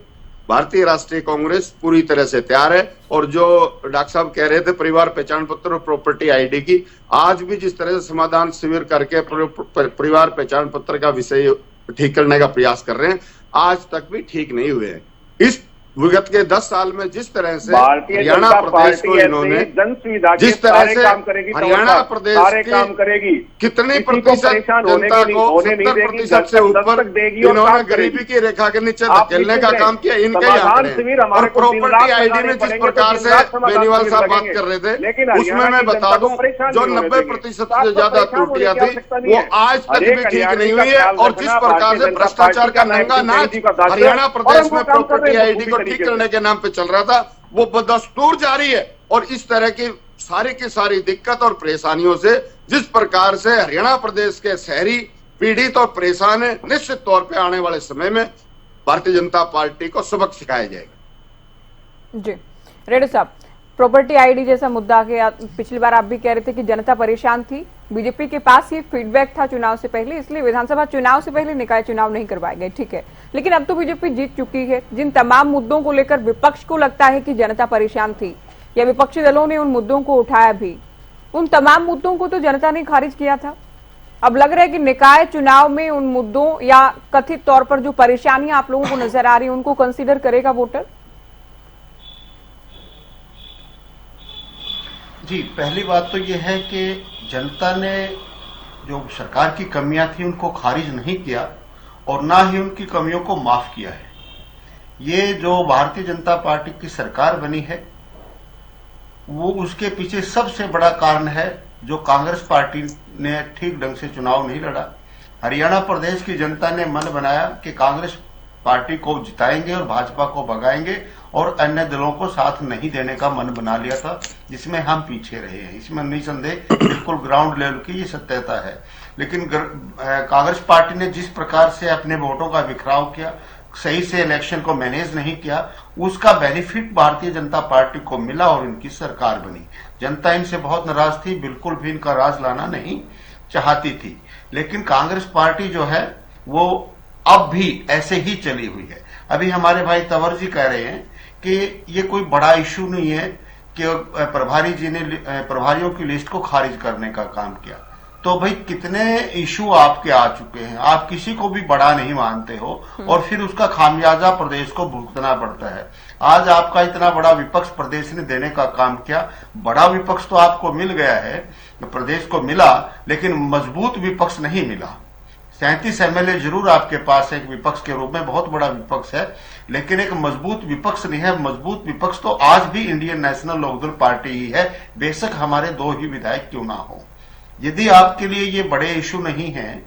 F: भारतीय राष्ट्रीय कांग्रेस पूरी तरह से तैयार है। और जो डॉक्टर साहब कह रहे थे परिवार पहचान पत्र और प्रॉपर्टी आईडी की, आज भी जिस तरह से समाधान शिविर करके परिवार पहचान पत्र का विषय ठीक करने का प्रयास कर रहे हैं, आज तक भी ठीक नहीं हुए हैं। इस विगत के 10 साल में जिस तरह से हरियाणा प्रदेश को इन्होंने जिस तरह से हरियाणा प्रदेश काम करेगी, कितनी प्रतिशत जनता को 70% से ऊपर इन्होंने गरीबी की रेखा के नीचे धकेलने का काम किया, इनके आंकड़े। और प्रॉपर्टी आईडी में जिस प्रकार से बेनीवाल साहब बात कर रहे थे, उसमें मैं बता दूं जो 90% से ज्यादा त्रुटियां थी वो आज तक भी ठीक नहीं हुई है। और जिस प्रकार से भ्रष्टाचार का नंगा नाच हरियाणा प्रदेश में प्रॉपर्टी आईडी को ठीक करने के नाम पे चल रहा था, वो बदस्तूर जारी है। और इस तरह की सारी दिक्कत और परेशानियों से जिस प्रकार से हरियाणा प्रदेश के शहरी पीड़ित और परेशान है, निश्चित तौर पे आने वाले समय में भारतीय जनता पार्टी को सबक सिखाया जाएगा।
A: जी रेड्डी साहब, प्रॉपर्टी आईडी जैसा मुद्दा के पिछली बार आप भी कह रहे थे कि जनता परेशान थी, बीजेपी के पास ये फीडबैक था चुनाव से पहले, इसलिए विधानसभा चुनाव से पहले निकाय चुनाव नहीं करवाए गए। ठीक है, लेकिन अब तो बीजेपी जीत चुकी है। जिन तमाम मुद्दों को लेकर विपक्ष को लगता है कि जनता परेशान थी या विपक्षी दलों ने उन मुद्दों को उठाया भी, उन तमाम मुद्दों को तो जनता ने खारिज किया था। अब लग रहा है कि निकाय चुनाव में उन मुद्दों या कथित तौर पर जो परेशानियां आप लोगों को नजर आ रही है उनको कंसिडर करेगा वोटर।
G: जी, पहली बात तो यह है कि जनता ने जो सरकार की कमियां थी उनको खारिज नहीं किया और ना ही उनकी कमियों को माफ किया है। ये जो भारतीय जनता पार्टी की सरकार बनी है वो उसके पीछे सबसे बड़ा कारण है जो कांग्रेस पार्टी ने ठीक ढंग से चुनाव नहीं लड़ा। हरियाणा प्रदेश की जनता ने मन बनाया कि कांग्रेस पार्टी को जिताएंगे और भाजपा को भगाएंगे और अन्य दलों को साथ नहीं देने का मन बना लिया था, जिसमें हम पीछे रहे हैं। इसमें निसंदेह बिल्कुल ग्राउंड लेवल की ये सत्यता है। लेकिन कांग्रेस पार्टी ने जिस प्रकार से अपने वोटों का बिखराव किया, सही से इलेक्शन को मैनेज नहीं किया, उसका बेनिफिट भारतीय जनता पार्टी को मिला और इनकी सरकार बनी। जनता इनसे बहुत नाराज थी, बिल्कुल भी इनका राज लाना नहीं चाहती थी। लेकिन कांग्रेस पार्टी जो है वो अब भी ऐसे ही चली हुई है। अभी हमारे भाई तंवर जी कह रहे हैं कि ये कोई बड़ा इश्यू नहीं है कि प्रभारी जी ने प्रभारियों की लिस्ट को खारिज करने का काम किया। तो भाई कितने इशू आपके आ चुके हैं, आप किसी को भी बड़ा नहीं मानते हो और फिर उसका खामियाजा प्रदेश को भुगतना पड़ता है। आज आपका इतना बड़ा विपक्ष प्रदेश ने देने का काम किया। बड़ा विपक्ष तो आपको मिल गया है, प्रदेश को मिला, लेकिन मजबूत विपक्ष नहीं मिला। 37 एमएलए जरूर आपके पास एक विपक्ष के रूप में बहुत बड़ा विपक्ष है, लेकिन एक मजबूत विपक्ष नहीं है। मजबूत विपक्ष तो आज भी इंडियन नेशनल लोकदल पार्टी ही है, बेशक हमारे 2 ही विधायक क्यों ना हो। यदि आपके लिए ये बड़े इशू नहीं है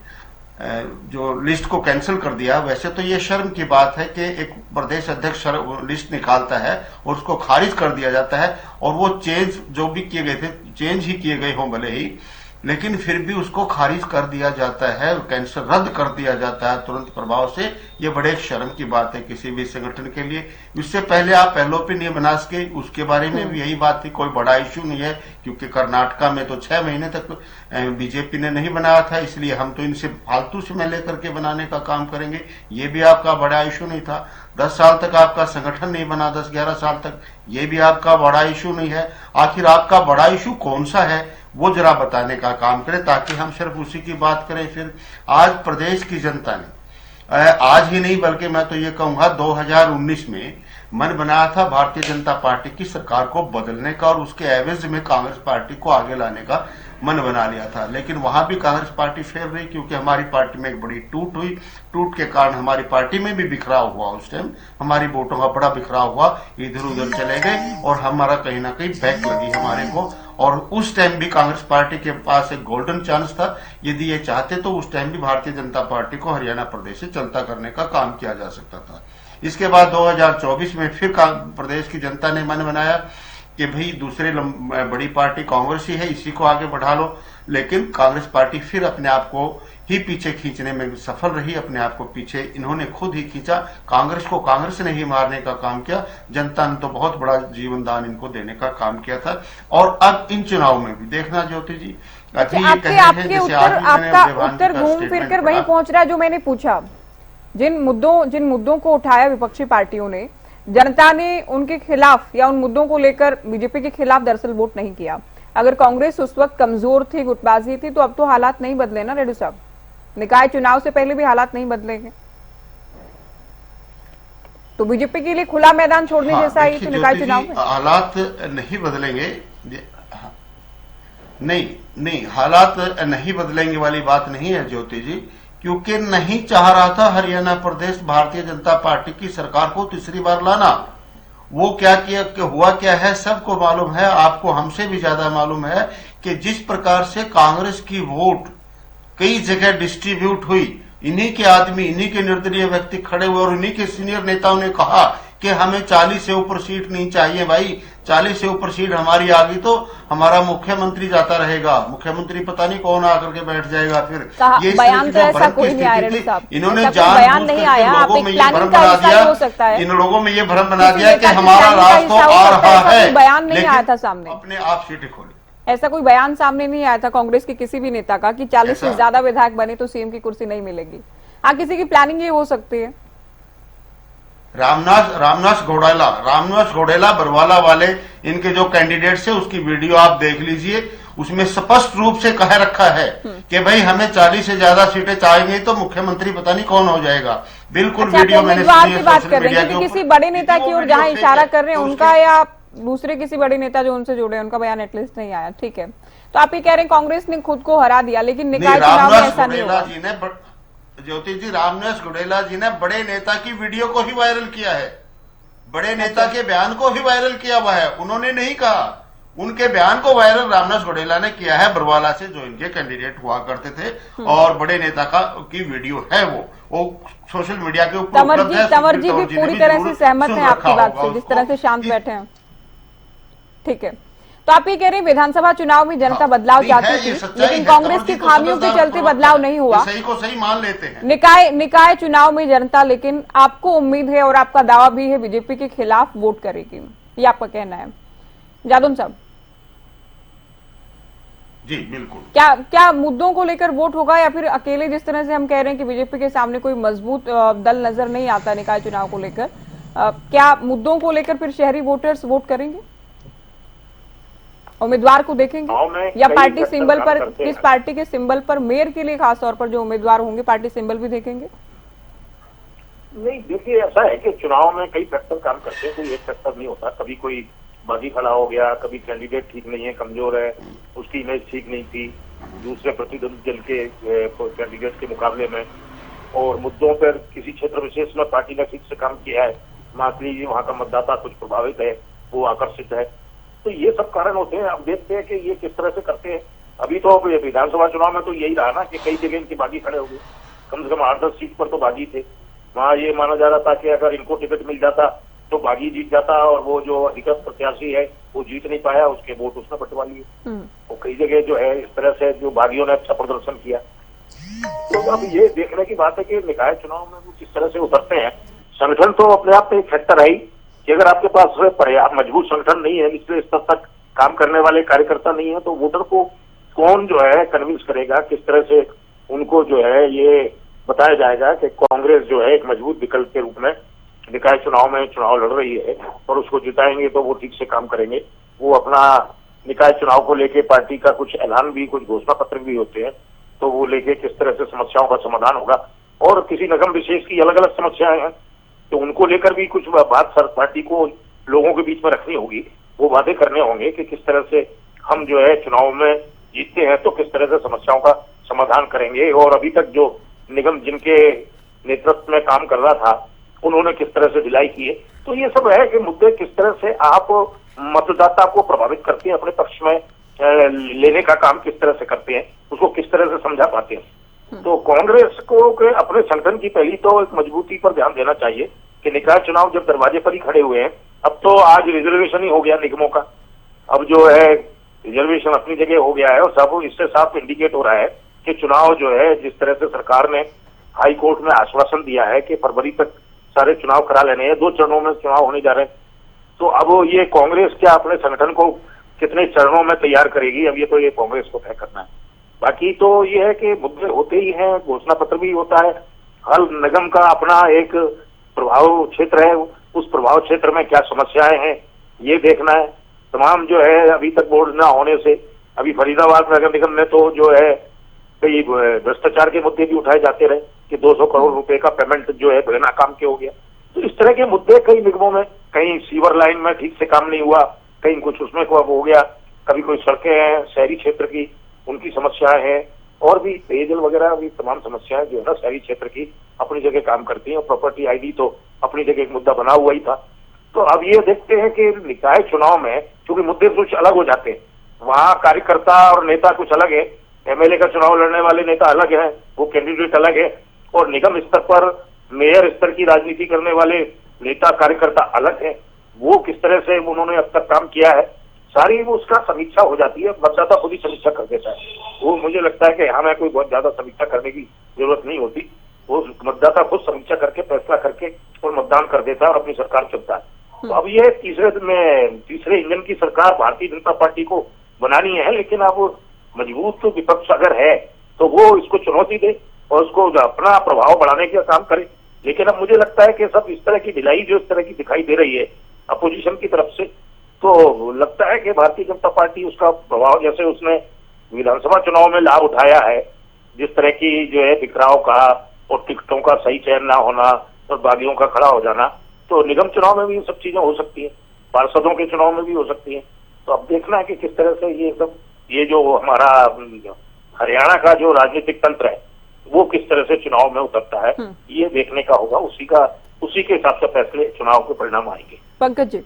G: जो लिस्ट को कैंसिल कर दिया, वैसे तो ये शर्म की बात है कि एक प्रदेश अध्यक्ष लिस्ट निकालता है और उसको खारिज कर दिया जाता है और वो चेंज जो भी किए गए थे, चेंज ही किए गए हों भले ही, लेकिन फिर भी उसको खारिज कर दिया जाता है, कैंसर रद्द कर दिया जाता है तुरंत प्रभाव से। ये बड़े शर्म की बात है किसी भी संगठन के लिए। इससे पहले आप एलओपी नहीं बना सके, उसके बारे में भी यही बात थी, कोई बड़ा इश्यू नहीं है, क्योंकि कर्नाटका में तो 6 महीने तक बीजेपी ने नहीं बनाया था, इसलिए हम तो इनसे फालतू समय लेकर के बनाने का काम करेंगे। ये भी आपका बड़ा इश्यू नहीं था। 10 साल तक आपका संगठन नहीं बना, 10-11 साल तक, ये भी आपका बड़ा इश्यू नहीं है। आखिर आपका बड़ा इश्यू कौन सा है वो जरा बताने का काम करें, ताकि हम सिर्फ उसी की बात करें। फिर आज प्रदेश की जनता ने, आज ही नहीं बल्कि मैं तो ये कहूंगा 2019 में मन बनाया था भारतीय जनता पार्टी की सरकार को बदलने का और उसके एवज में कांग्रेस पार्टी को आगे लाने का मन बना लिया था। लेकिन वहां भी कांग्रेस पार्टी फेल रही, क्योंकि हमारी पार्टी में एक बड़ी टूट हुई। टूट के कारण हमारी पार्टी में भी बिखराव हुआ, उस टाइम हमारी वोटों का बड़ा बिखराव हुआ, इधर उधर चले गए और हमारा कहीं ना कहीं बैक लगी हमारे को। और उस टाइम भी कांग्रेस पार्टी के पास एक गोल्डन चांस था, यदि ये चाहते तो उस टाइम भी भारतीय जनता पार्टी को हरियाणा प्रदेश से चलता करने का काम किया जा सकता था। इसके बाद 2024 में फिर प्रदेश की जनता ने मन बनाया कि भाई दूसरे बड़ी पार्टी कांग्रेस ही है, इसी को आगे बढ़ा लो। लेकिन कांग्रेस पार्टी फिर अपने आप को ही पीछे खींचने में सफल रही, अपने आप को पीछे इन्होंने खुद ही खींचा। कांग्रेस को कांग्रेस ने ही मारने का काम किया। जनता ने तो बहुत बड़ा जीवन दान इनको देने का काम किया था। और अब इन चुनाव में भी देखना ज्योति जी,
A: आपका उत्तर घूम फिर कर वही पहुंच रहा है जो मैंने पूछा। जिन मुद्दों को उठाया विपक्षी पार्टियों ने, जनता ने उनके खिलाफ या उन मुद्दों को लेकर बीजेपी के खिलाफ दरअसल वोट नहीं किया। अगर कांग्रेस उस वक्त कमजोर थी, गुटबाजी थी, तो अब तो हालात नहीं बदले ना रेड्डी साहब। निकाय चुनाव से पहले भी हालात नहीं बदलेंगे, तो बीजेपी के लिए खुला मैदान छोड़ने जैसा ही तो निकाय चुनाव में
G: हालात नहीं बदलेंगे। नहीं, हालात नहीं बदलेंगे वाली बात नहीं है ज्योति जी, क्योंकि नहीं चाह रहा था हरियाणा प्रदेश भारतीय जनता पार्टी की सरकार को तीसरी बार लाना। वो क्या किया, हुआ क्या है सबको मालूम है, आपको हमसे भी ज्यादा मालूम है कि जिस प्रकार से कांग्रेस की वोट कई जगह डिस्ट्रीब्यूट हुई, इन्हीं के आदमी, इन्हीं के निर्दलीय व्यक्ति खड़े हुए और इन्हीं के सीनियर नेताओं ने कहा कि हमें 40 से ऊपर सीट नहीं चाहिए भाई, 40 से ऊपर सीट हमारी आ गई तो हमारा मुख्यमंत्री जाता रहेगा, मुख्यमंत्री पता नहीं कौन आकर के बैठ जाएगा। फिर ये
A: बयान तो ऐसा कोई नहीं आया रेड्डी साहब,
G: इन्होंने
A: बयान नहीं आया, आप एक प्लानिंग का हिस्सा हो सकता है।
G: इन लोगों में ये भ्रम बना दिया कि हमारा रास्ता आ रहा है,
A: बयान नहीं आया था सामने,
G: अपने आप सीटें खोली।
A: ऐसा कोई बयान सामने नहीं आया था कांग्रेस के किसी भी नेता का कि 40 से ज्यादा विधायक बने तो सीएम की कुर्सी नहीं मिलेगी। हाँ, किसी की प्लानिंग ये हो सकती है।
G: रामनाथ घोडेला बरवाला वाले इनके जो कैंडिडेट्स है उसकी वीडियो आप देख लीजिए, उसमें स्पष्ट रूप से कह रखा है कि भाई हमें 40 से ज्यादा सीटें चाहिए तो मुख्यमंत्री पता नहीं कौन हो जाएगा। बिल्कुल
A: अच्छा,
G: वीडियो मैंने
A: की बात कर रहे हैं, किसी बड़े नेता की ओर जहां इशारा कर रहे हैं उनका, या दूसरे किसी बड़े नेता जो उनसे जुड़े हैं उनका बयान एटलीस्ट नहीं आया। ठीक है, तो आप ये कह रहे हैं कांग्रेस ने खुद को हरा दिया, लेकिन निकाय चुनाव में ऐसा नहीं हुआ।
G: ज्योति जी, रामनाथ घोडेला जी ने बड़े नेता की वीडियो को ही वायरल किया है, बड़े नेता के बयान को ही वायरल किया हुआ है। उन्होंने नहीं कहा, उनके बयान को वायरल रामनाथ घोडेला ने किया है, बरवाला से जो इनके कैंडिडेट हुआ करते थे। और बड़े नेता की वीडियो है, वो सोशल मीडिया के ऊपर उपलब्ध है।
A: तंवर जी भी पूरी तरह से सहमत हैं आपकी बात से, जिस तरह से शांत बैठे हैं। ठीक है, तो आप ये कह रहे हैं विधानसभा चुनाव में जनता बदलाव चाहती थी, लेकिन कांग्रेस की खामियों के चलते बदलाव नहीं हुआ।
G: सही को सही मान लेते हैं।
A: निकाय चुनाव में जनता, लेकिन आपको उम्मीद है और आपका दावा भी है बीजेपी के खिलाफ वोट करेगी, ये आपका कहना है जादौन साहब?
G: जी बिल्कुल।
A: क्या मुद्दों को लेकर वोट होगा, या फिर अकेले जिस तरह से हम कह रहे हैं कि बीजेपी के सामने कोई मजबूत दल नजर नहीं आता निकाय चुनाव को लेकर, क्या मुद्दों को लेकर फिर शहरी वोटर्स वोट करेंगे, उम्मीदवार को देखेंगे, या पार्टी सिंबल पर, किस पार्टी के सिंबल पर, मेयर के लिए खासतौर पर जो उम्मीदवार होंगे पार्टी सिंबल भी देखेंगे?
I: नहीं, देखिए ऐसा है कि चुनाव में कई फैक्टर काम करते हैं, कोई एक फैक्टर नहीं होता। कभी कोई बागी खड़ा हो गया, कभी कैंडिडेट ठीक नहीं है, कमजोर है, उसकी इमेज ठीक नहीं थी दूसरे प्रतिद्वंदी दल के कैंडिडेट के मुकाबले में, और मुद्दों पर किसी क्षेत्र विशेष में पार्टी ने ठीक से काम किया है, मान लीजिए वहाँ का मतदाता कुछ प्रभावित है, वो आकर्षित है, तो ये सब कारण होते हैं। अब देखते हैं कि ये किस तरह से करते हैं। अभी तो विधानसभा चुनाव में तो यही रहा ना कि कई जगह इनके बागी खड़े हो गए, कम से कम 8-10 सीट पर तो बागी थे। वहाँ ये माना जा रहा था कि अगर इनको टिकट मिल जाता तो बागी जीत जाता, और वो जो अधिकृत प्रत्याशी है वो जीत नहीं पाया, उसके वोट उसने बंटवा लिए। तो कई जगह जो है इस तरह से जो बागियों ने अच्छा प्रदर्शन किया। तो अब ये देखने की बात है कि निकाय चुनाव में वो किस तरह से उतरते हैं। संगठन तो अपने आप में एक फैक्टर है ही कि अगर आपके पास पर्याप्त मजबूत संगठन नहीं है, निचले स्तर तक काम करने वाले कार्यकर्ता नहीं है, तो वोटर को कौन जो है कन्विंस करेगा, किस तरह से उनको जो है ये बताया जाएगा कि कांग्रेस जो है एक मजबूत विकल्प के रूप में निकाय चुनाव में चुनाव लड़ रही है और उसको जिताएंगे तो वो ठीक से काम करेंगे। वो अपना निकाय चुनाव को लेके पार्टी का कुछ ऐलान भी, कुछ घोषणा पत्र भी होते हैं, तो वो लेके किस तरह से समस्याओं का समाधान होगा। और किसी निगम विशेष की अलग अलग समस्याएं हैं तो उनको लेकर भी कुछ बात सर पार्टी को लोगों के बीच में रखनी होगी। वो वादे करने होंगे कि किस तरह से हम जो है चुनाव में जीतते हैं तो किस तरह से समस्याओं का समाधान करेंगे। और अभी तक जो निगम जिनके नेतृत्व में काम कर रहा था उन्होंने किस तरह से ढिलाई की है। तो ये सब है कि मुद्दे किस तरह से आप मतदाता को प्रभावित करते हैं, अपने पक्ष में लेने का काम किस तरह से करते हैं, उसको किस तरह से समझा पाते हैं। तो कांग्रेस को के अपने संगठन की पहली तो एक मजबूती पर ध्यान देना चाहिए कि निकाय चुनाव जब दरवाजे पर ही खड़े हुए हैं, अब तो आज रिजर्वेशन ही हो गया निगमों का, अब जो है रिजर्वेशन अपनी जगह हो गया है और सब इससे साफ इंडिकेट हो रहा है कि चुनाव जो है जिस तरह से सरकार ने हाई कोर्ट में आश्वासन दिया है कि फरवरी तक सारे चुनाव करा लेने हैं, 2 चरणों में चुनाव होने जा रहे हैं। तो अब ये कांग्रेस क्या अपने संगठन को कितने चरणों में तैयार करेगी, अब ये तो ये कांग्रेस को तय करना है। बाकी तो ये है कि मुद्दे होते ही हैं, घोषणा पत्र भी होता है, हर निगम का अपना एक प्रभाव क्षेत्र है, उस प्रभाव क्षेत्र में क्या समस्याएं हैं ये देखना है। तमाम जो है अभी तक बोर्ड न होने से अभी फरीदाबाद नगर निगम में तो जो है कई भ्रष्टाचार के मुद्दे भी उठाए जाते रहे कि 200 करोड़ रुपए का पेमेंट जो है बिना काम के हो गया। तो इस तरह के मुद्दे कई निगमों में, कहीं सीवर लाइन में ठीक से काम नहीं हुआ, कहीं कुछ उसमें हो गया, कभी कोई सड़कें हैं शहरी क्षेत्र की उनकी समस्याएं हैं, और भी पेयजल वगैरह भी तमाम समस्याएं जो है ना शहरी क्षेत्र की अपनी जगह काम करती हैं। प्रॉपर्टी आईडी तो अपनी जगह एक मुद्दा बना हुआ ही था। तो अब ये देखते हैं कि निकाय चुनाव में चूंकि मुद्दे कुछ अलग हो जाते हैं, वहाँ कार्यकर्ता और नेता कुछ अलग है, एमएलए का चुनाव लड़ने वाले नेता अलग है, वो कैंडिडेट अलग है, और निगम स्तर पर मेयर स्तर की राजनीति करने वाले नेता कार्यकर्ता अलग है। वो किस तरह से उन्होंने अब तक काम किया है सारी वो उसका समीक्षा हो जाती है, मतदाता खुद ही समीक्षा कर देता है। वो मुझे लगता है कि हमें कोई बहुत ज्यादा समीक्षा करने की जरूरत नहीं होती, वो मतदाता खुद समीक्षा करके फैसला करके और मतदान कर देता है और अपनी सरकार चुनता है। तो अब ये तीसरे इंजन की सरकार भारतीय जनता पार्टी को बनानी है, लेकिन अब मजबूत तो विपक्ष अगर है तो वो इसको चुनौती दे और उसको अपना प्रभाव बढ़ाने का काम करे। लेकिन अब मुझे लगता है कि सब इस तरह की ढिलाई जो इस तरह की दिखाई दे रही है अपोजिशन की तरफ से, तो लगता है कि भारतीय जनता पार्टी उसका प्रभाव जैसे उसने विधानसभा चुनाव में लाभ उठाया है, जिस तरह की जो है बिखराव का और टिकटों का सही चयन ना होना और बागियों का खड़ा हो जाना, तो निगम चुनाव में भी ये सब चीजें हो सकती है, पार्षदों के चुनाव में भी हो सकती है। तो अब देखना है कि किस तरह से ये जो हमारा हरियाणा का जो राजनीतिक तंत्र है वो किस तरह से चुनाव में उतरता है, ये देखने का होगा। उसी के हिसाब से फैसले चुनाव के परिणाम आएंगे।
A: पंकज जी,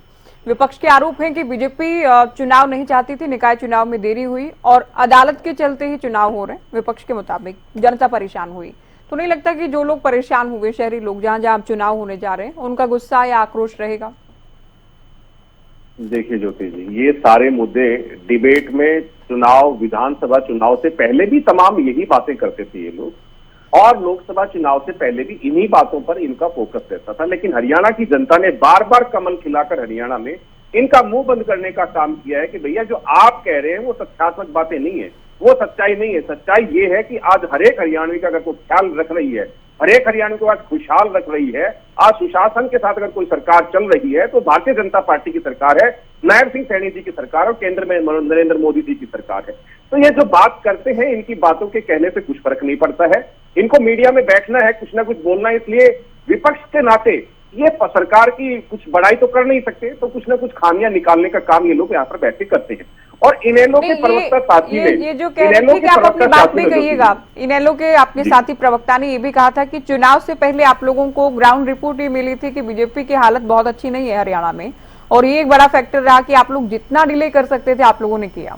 A: विपक्ष के आरोप हैं कि बीजेपी चुनाव नहीं चाहती थी, निकाय चुनाव में देरी हुई और अदालत के चलते ही चुनाव हो रहे हैं। विपक्ष के मुताबिक जनता परेशान हुई, तो नहीं लगता कि जो लोग परेशान हुए शहरी लोग जहां जहां चुनाव होने जा रहे हैं उनका गुस्सा या आक्रोश रहेगा?
E: देखिए ज्योति जी, ये सारे मुद्दे डिबेट में चुनाव, विधानसभा चुनाव से पहले भी तमाम यही बातें करते थे ये लोग, और लोकसभा चुनाव से पहले भी इन्हीं बातों पर इनका फोकस रहता था। लेकिन हरियाणा की जनता ने बार बार कमल खिलाकर हरियाणा में इनका मुंह बंद करने का काम किया है कि भैया जो आप कह रहे हैं वो तथ्यात्मक बातें नहीं है, वो सच्चाई नहीं है। सच्चाई ये है कि आज हरेक हरियाणवी का अगर कोई ख्याल रख रही है, हरेक हरियाणवी को आज खुशहाल रख रही है, आज सुशासन के साथ अगर कोई सरकार चल रही है तो भारतीय जनता पार्टी की सरकार है, नायब सिंह सैनी जी की सरकार और केंद्र में नरेंद्र मोदी जी की सरकार है। तो ये जो बात करते हैं इनकी बातों के कहने से कुछ फर्क नहीं पड़ता है। इनको मीडिया में बैठना है, कुछ ना कुछ बोलना है, इसलिए विपक्ष के नाते ये सरकार की कुछ बड़ाई तो कर नहीं सकते, तो कुछ ना कुछ खामियां निकालने का काम ये लोग यहाँ पर बैठ के करते हैं। और इनेलो के प्रवक्ता साथी ने
A: ये जो कह रहे थे कि आप अपनी बात में कहिएगा, इनेलो के आपके साथी प्रवक्ता ने ये भी कहा था कि चुनाव से पहले आप लोगों को ग्राउंड रिपोर्ट ये मिली थी कि बीजेपी की हालत बहुत अच्छी नहीं है हरियाणा में, और ये एक बड़ा फैक्टर रहा कि आप लोग जितना डिले कर सकते थे आप लोगों ने किया।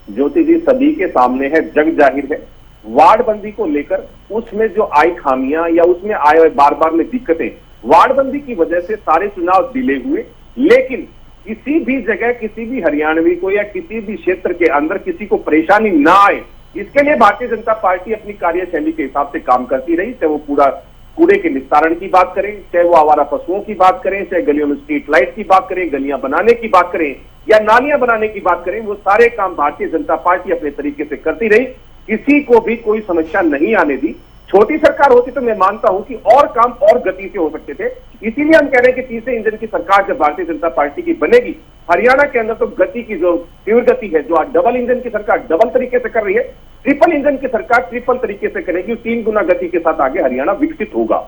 E: ज्योति जी, सभी के सामने है, जग जाहिर है, वार्डबंदी को लेकर उसमें जो आई खामियां या उसमें आए बार बार में दिक्कतें, वार्डबंदी की वजह से सारे चुनाव डिले हुए। लेकिन किसी भी जगह किसी भी हरियाणवी को या किसी भी क्षेत्र के अंदर किसी को परेशानी ना आए, इसके लिए भारतीय जनता पार्टी अपनी कार्यशैली के हिसाब से काम करती रही। चाहे वो कूड़े के निस्तारण की बात करें, चाहे वो आवारा पशुओं की बात करें, चाहे गलियों में स्ट्रीट लाइट की बात करें, गलियां बनाने की बात करें या नालियां बनाने की बात करें, वो सारे काम भारतीय जनता पार्टी अपने तरीके से करती रही। किसी को भी कोई समस्या नहीं आने दी। छोटी सरकार होती तो मैं मानता हूं कि और काम और गति से हो सकते थे। इसीलिए हम कह रहे हैं कि तीसरे इंजन की सरकार जब भारतीय जनता पार्टी की बनेगी, हरियाणा के अंदर तो गति की जो तीव्र गति है, जो आज डबल इंजन की सरकार डबल तरीके से कर रही है, ट्रिपल इंजन की सरकार ट्रिपल तरीके से करेगी। 3 गुना गति के साथ आगे हरियाणा विकसित होगा।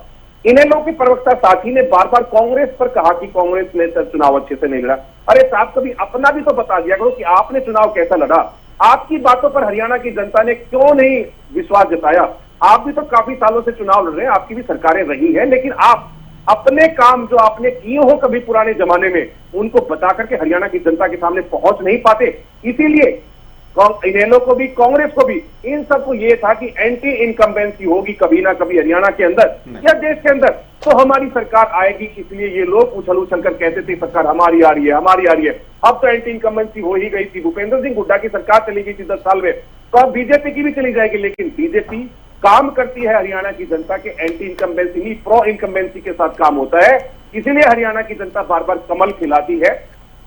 E: इनेलो के प्रवक्ता साथी ने बार बार कांग्रेस पर कहा कि कांग्रेस ने चुनाव अच्छे से नहीं लड़ा। अरे साहब, कभी अपना भी तो बता दिया करो कि आपने चुनाव कैसा लड़ा। आपकी बातों पर हरियाणा की जनता ने क्यों नहीं विश्वास जताया? आप भी तो काफी सालों से चुनाव लड़ रहे हैं, आपकी भी सरकारें रही हैं, लेकिन आप अपने काम जो आपने किए हो कभी पुराने जमाने में, उनको बता करके हरियाणा की जनता के सामने पहुंच नहीं पाते। इसीलिए इनेलो को भी कांग्रेस को भी इन सबको ये था कि एंटी इनकम्बेंसी होगी कभी ना कभी हरियाणा के अंदर या देश के अंदर, तो हमारी सरकार आएगी। इसलिए ये लोग उछल कर कहते थे सरकार हमारी आ रही है, हमारी आ रही है। अब तो एंटी इनकम्बेंसी हो ही गई थी। भूपेंद्र सिंह हुड्डा की सरकार चली गई थी 10 साल में, तो अब बीजेपी की भी चली जाएगी। लेकिन बीजेपी काम करती है हरियाणा की जनता के एंटी इनकम्बेंसी नहीं, प्रो इनकम्बेंसी के साथ काम होता है। इसीलिए हरियाणा की जनता बार बार कमल खिलाती है।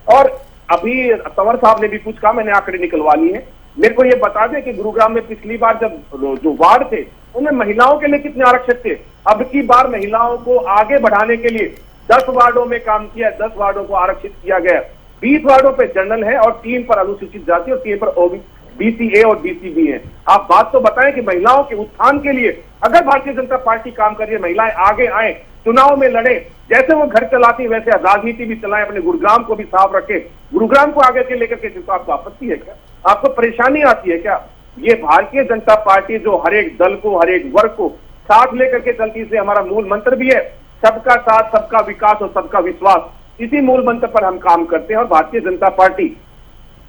E: और अभी तंवर साहब ने भी कुछ कहा, मैंने आंकड़े निकलवा लिए हैं। मेरे को ये बता दें कि गुरुग्राम में पिछली बार जब जो वार्ड थे उनमें महिलाओं के लिए कितने आरक्षक थे? अब की बार महिलाओं को आगे बढ़ाने के लिए 10 वार्डों में काम किया, 10 वार्डों को आरक्षित किया गया। 20 वार्डों पे जनरल है और 3 पर अनुसूचित जाति और 3 पर BCA और BCB है। आप बात तो बताएं कि महिलाओं के उत्थान के लिए अगर भारतीय जनता पार्टी काम कर रही है, महिलाएं आगे आए, चुनाव में लड़े, जैसे वो घर चलाती वैसे राजनीति भी चलाएं, अपने गुरुग्राम को भी साफ रखे, गुरुग्राम को आगे के लेकर के। तो आपको आपत्ति है क्या? आपको परेशानी आती है क्या? ये भारतीय जनता पार्टी जो हर एक दल को, हर एक वर्ग को साथ लेकर के चलती, इसलिए हमारा मूल मंत्र भी है सबका साथ, सबका विकास और सबका विश्वास। इसी मूल मंत्र पर हम काम करते हैं और भारतीय जनता पार्टी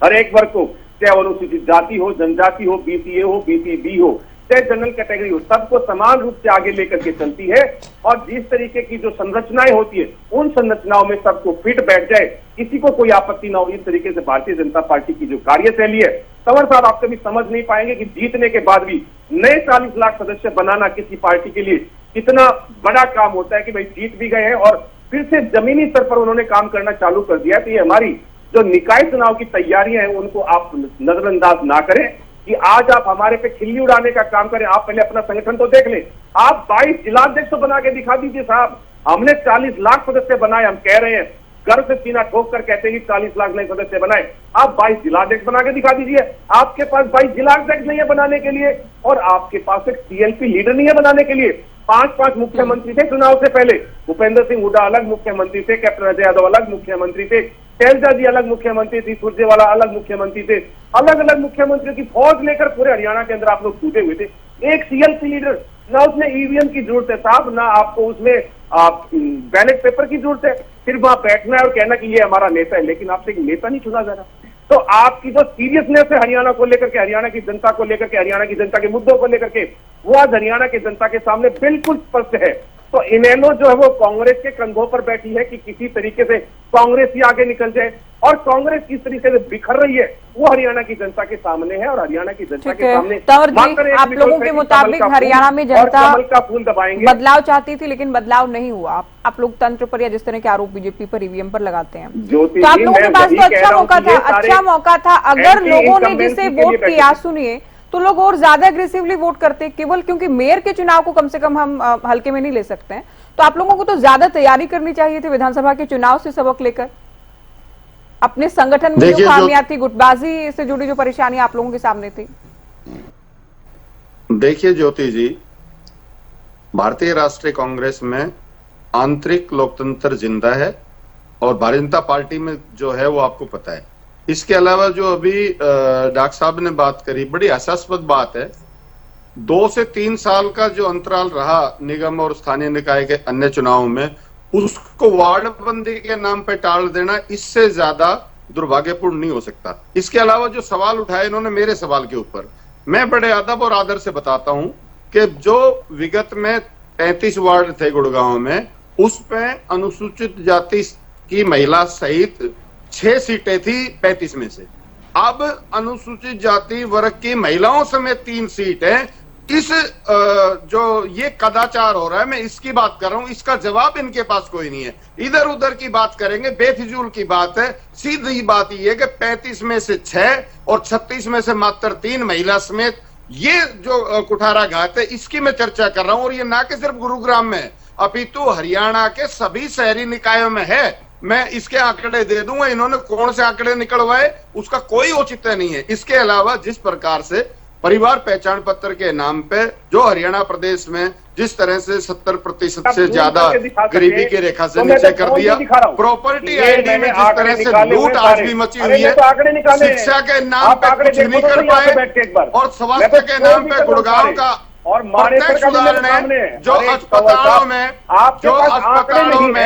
E: हर एक वर्ग को, चाहे अनुसूचित जाति हो, जनजाति हो, BCA हो, BCB हो, चाहे जनरल कैटेगरी हो, सबको समान रूप से आगे लेकर के चलती है। और जिस तरीके की जो संरचनाएं होती है, उन संरचनाओं में सबको फिट बैठ जाए, किसी को कोई आपत्ति ना हो। इस तरीके से भारतीय जनता पार्टी की जो कार्यशैली है, तंवर साहब आप कभी समझ नहीं पाएंगे कि जीतने के बाद भी नए 40 लाख सदस्य बनाना किसी पार्टी के लिए कितना बड़ा काम होता है। कि भाई जीत भी गए हैं और फिर से जमीनी स्तर पर उन्होंने काम करना चालू कर दिया। तो ये हमारी जो निकाय चुनाव की तैयारियां हैं, उनको आप नजरअंदाज ना करें कि आज आप हमारे पे खिल्ली उड़ाने का काम करें। आप पहले अपना संगठन तो देख लें। आप 22 जिलाध्यक्ष तो बना के दिखा दीजिए साहब। हमने 40 लाख सदस्य बनाए, हम कह रहे हैं, गर्व से सीना ठोक कर कहते हैं कि 40 लाख नए सदस्य बनाए। आप 22 जिलाध्यक्ष बना के दिखा दीजिए। आपके पास 22 जिलाध्यक्ष नहीं है बनाने के लिए, और आपके पास एक CLP लीडर नहीं है बनाने के लिए। 5 मुख्यमंत्री थे चुनाव से पहले। भूपेंद्र सिंह हुड्डा अलग मुख्यमंत्री थे, कैप्टन अजय यादव अलग मुख्यमंत्री थे, शैलजा जी अलग मुख्यमंत्री थी, सुरजेवाला अलग मुख्यमंत्री थे। अलग अलग मुख्यमंत्रियों की फौज लेकर पूरे हरियाणा के अंदर आप लोग कूदे हुए थे। एक CLP लीडर, ना उसमें EVM की जरूरत है साहब, ना आपको उसमें बैलेट पेपर की जरूरत है। सिर्फ वहां बैठना है और कहना कि ये हमारा नेता है, लेकिन आपसे एक नेता नहीं चुना जा रहा। तो आपकी जो सीरियसनेस है हरियाणा को लेकर के, हरियाणा की जनता को लेकर के, हरियाणा की जनता के मुद्दों को लेकर के, वो आज हरियाणा की जनता के सामने बिल्कुल स्पष्ट है। तो इनेलो जो है वो कांग्रेस के कंधों पर बैठी है कि किसी तरीके से कांग्रेस ही आगे निकल जाए, और कांग्रेस किस तरीके से बिखर रही है वो हरियाणा की जनता के सामने है। और हरियाणा की जनता के सामने
A: तंवर जी, आप लोगों के मुताबिक हरियाणा में जनता
E: कमल का फूल दबाएंगे,
A: बदलाव चाहती थी, लेकिन बदलाव नहीं हुआ। आप लोग तंत्र पर या जिस तरह के आरोप बीजेपी पर, EVM पर लगाते हैं, तो आप लोगों के पास तो अच्छा मौका था। अगर लोगों ने जिसे वोट किया, सुनिए, तो लोग और ज्यादा एग्रेसिवली वोट करते, केवल क्योंकि मेयर के चुनाव को कम से कम हम हल्के में नहीं ले सकते हैं। तो आप लोगों को तो ज्यादा तैयारी करनी चाहिए थी, विधानसभा के चुनाव से सबक लेकर। अपने संगठन में जो खामियां थी, गुटबाजी से जुड़ी जो परेशानी आप लोगों के सामने थी।
F: देखिए ज्योति जी, भारतीय राष्ट्रीय कांग्रेस में आंतरिक लोकतंत्र जिंदा है और भारतीय जनता पार्टी में जो है वो आपको पता है। इसके अलावा जो अभी डॉक्टर साहब ने बात करी, बड़ी हास्यास्पद बात है। 2 से 3 साल का जो अंतराल रहा निगम और स्थानीय निकाय के अन्य चुनाव में, उसको वार्ड बंदी के नाम पे टाल देना इससे ज्यादा दुर्भाग्यपूर्ण नहीं हो सकता। इसके अलावा जो सवाल उठाए इन्होंने मेरे सवाल के ऊपर, मैं बड़े अदब और आदर से बताता हूं कि जो विगत में 33 वार्ड थे गुड़गांव में, उस पे अनुसूचित जाति की महिला सहित 6 सीटें थी 35 में से। अब अनुसूचित जाति वर्ग की महिलाओं समेत 3 सीट है। इस जो ये कदाचार हो रहा है, मैं इसकी बात कर रहा हूं, इसका जवाब इनके पास कोई नहीं है। इधर उधर की बात करेंगे, बेफिजूल की बात है। सीधी बात ये है कि 35 में से 6 और 36 में से मात्र 3 महिला समेत ये जो कुठाराघात है, इसकी मैं चर्चा कर रहा हूं। और ये ना कि सिर्फ गुरुग्राम में है, अपितु हरियाणा के सभी शहरी निकायों में है। मैं इसके आंकड़े दे दूंगा, इन्होंने कौन से आंकड़े निकलवाए उसका कोई औचित्य नहीं है। इसके अलावा जिस प्रकार से परिवार पहचान पत्र के नाम पे जो हरियाणा प्रदेश में जिस तरह से 70% से ज्यादा गरीबी की रेखा से नीचे कर दिया, प्रॉपर्टी आईडी में जिस तरह से लूट आज भी मची हुई है, शिक्षा के नाम पे कुछ नहीं कर पाए, और स्वास्थ्य के नाम पे गुड़गांव का
I: और
F: प्रत्यक्ष उदाहरण है जो अस्पतालों में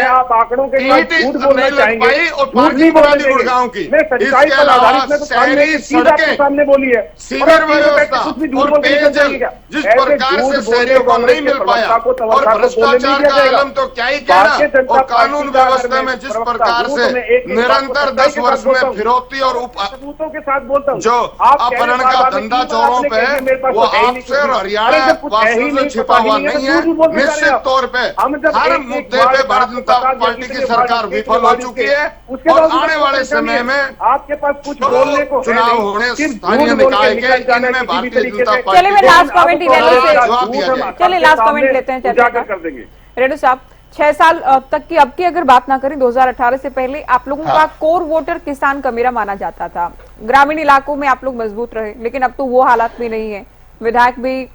I: आप आंकड़ों के
F: ईंट नहीं लग पाई और पार्किंग बना दी गुड़गांव की। इसके अलावा शहरी सड़कें,
I: सामने बोली है,
F: सीवर व्यवस्था और पेयजल जिस प्रकार से शहरियों को नहीं मिल पाया, और भ्रष्टाचार का आलम तो क्या ही कहना, और कानून व्यवस्था में जिस प्रकार से निरंतर 10 वर्ष में फिरौती और
I: सबूतों के साथ बोलता हूं,
F: जो अपहरण का धंधा चौरों पे है, वो आपसे और हरियाणा वासियों से छिपा हुआ नहीं है। निश्चित तौर पे हर मुद्दे पे भारतीय जनता पार्टी की सरकार विफल हो चुकी है, और आने वाले समय में
I: आपके पास कुछ बोलने को
F: चुनाव होने स्थानीय निकाय के, इनमें भारतीय जनता पार्टी
A: चलिए मैं लास्ट कमेंट
F: जवाब दिया जाए।
A: चलिए लास्ट कमेंट लेते हैं चर्चा का।
I: कर देंगे
A: रेणु साहब, 6 साल तक की अब की अगर बात ना करें, 2018 से पहले आप लोगों का कोर वोटर किसान का मेरा माना जाता था। ग्रामीण इलाकों में आप लोग मजबूत रहे, लेकिन अब तो वो हालात भी नहीं है। विधायक भी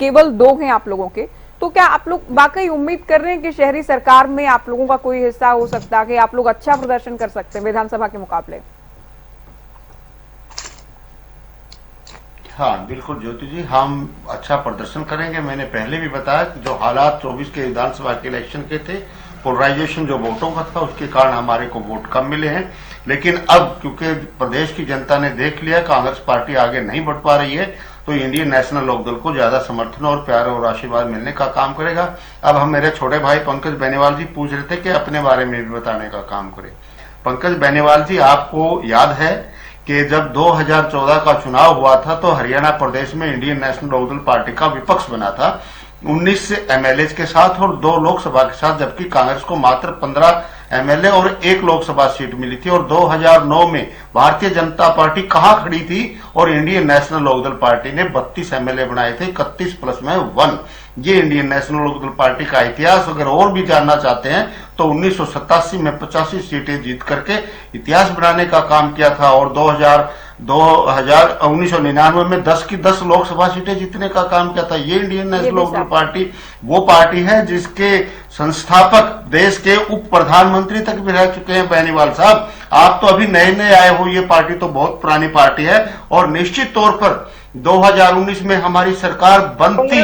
A: केवल 2 हैं आप लोगों के। तो क्या आप लोग वाकई उम्मीद कर रहे हैं कि शहरी सरकार में आप लोगों का कोई हिस्सा हो सकता है कि आप लोग अच्छा प्रदर्शन कर सकते हैं विधानसभा के मुकाबले?
G: हाँ बिल्कुल ज्योति जी, हम अच्छा प्रदर्शन करेंगे। मैंने पहले भी बताया कि जो हालात 24 के विधानसभा के इलेक्शन के थे, पोलराइजेशन जो वोटों का था, उसके कारण हमारे को वोट कम मिले हैं। लेकिन अब क्योंकि प्रदेश की जनता ने देख लिया कांग्रेस पार्टी आगे नहीं बढ़ पा रही है, तो इंडियन नेशनल लोकदल को ज्यादा समर्थन और प्यार और आशीर्वाद मिलने का काम करेगा। अब हम मेरे छोटे भाई पंकज बेनीवाल जी पूछ रहे थे कि अपने बारे में भी बताने का काम करें। पंकज बेनीवाल जी, आपको याद है कि जब 2014 का चुनाव हुआ था तो हरियाणा प्रदेश में इंडियन नेशनल लोकदल पार्टी का विपक्ष बना था 19 एमएलए के साथ और 2 लोकसभा के साथ, जबकि कांग्रेस को मात्र 15 एमएलए और 1 लोकसभा सीट मिली थी। और 2009 में भारतीय जनता पार्टी कहां खड़ी थी और इंडियन नेशनल लोकदल पार्टी ने 32 एमएलए बनाए थे, 31 प्लस में 1। ये इंडियन नेशनल लोकदल पार्टी का इतिहास अगर और भी जानना चाहते हैं तो 1987 में 85 सीटें जीत करके इतिहास बनाने का काम किया था, और 1999 में 10 की 10 लोकसभा सीटें जीतने का काम किया था। ये इंडियन नेशनल लोकदल पार्टी वो पार्टी है जिसके संस्थापक देश के उप प्रधानमंत्री तक भी रह चुके हैं। बेनीवाल साहब, आप तो अभी नए नए आए हो, ये पार्टी तो बहुत पुरानी पार्टी है, और निश्चित तौर पर 2019 में हमारी सरकार बनती,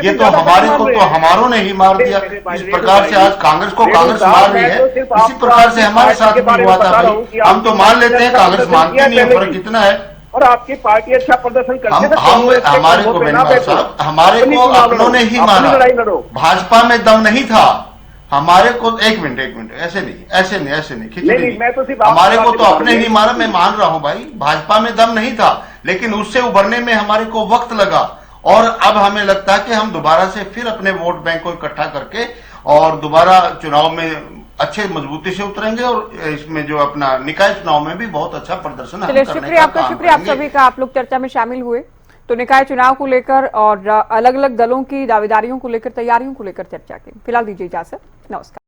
G: ये तो हमारे को तो हमारों ने ही मार दिया। इस प्रकार से आज कांग्रेस को कांग्रेस मार रही है, इसी प्रकार से हमारे साथ भी हुआ था भाई। हम तो मान लेते हैं, कांग्रेस मानती नहीं है, फर्क इतना है।
I: और आपकी पार्टी अच्छा प्रदर्शन करती है,
G: हमारे को बेनीवाल साहब, हमारे को अपनों ने ही मारा, भाजपा में दम नहीं था हमारे को। एक मिनट, ऐसे नहीं खिचड़ी नहीं, हमारे को तो अपने ही मारा। मैं मान रहा हूं भाई, भाजपा में दम नहीं था, लेकिन उससे उभरने में हमारे को वक्त लगा, और अब हमें लगता है कि हम दोबारा से फिर अपने वोट बैंक को इकट्ठा करके और दोबारा चुनाव में अच्छे मजबूती से उतरेंगे, और इसमें जो अपना निकाय चुनाव में भी बहुत अच्छा प्रदर्शन
A: चलिए, शुक्रिया आपका, शुक्रिया आप सभी का, आप लोग चर्चा में शामिल हुए। तो निकाय चुनाव को लेकर और अलग अलग दलों की दावेदारियों को लेकर, तैयारियों को लेकर चर्चा की। फिलहाल दीजिए इजाजत, नमस्कार।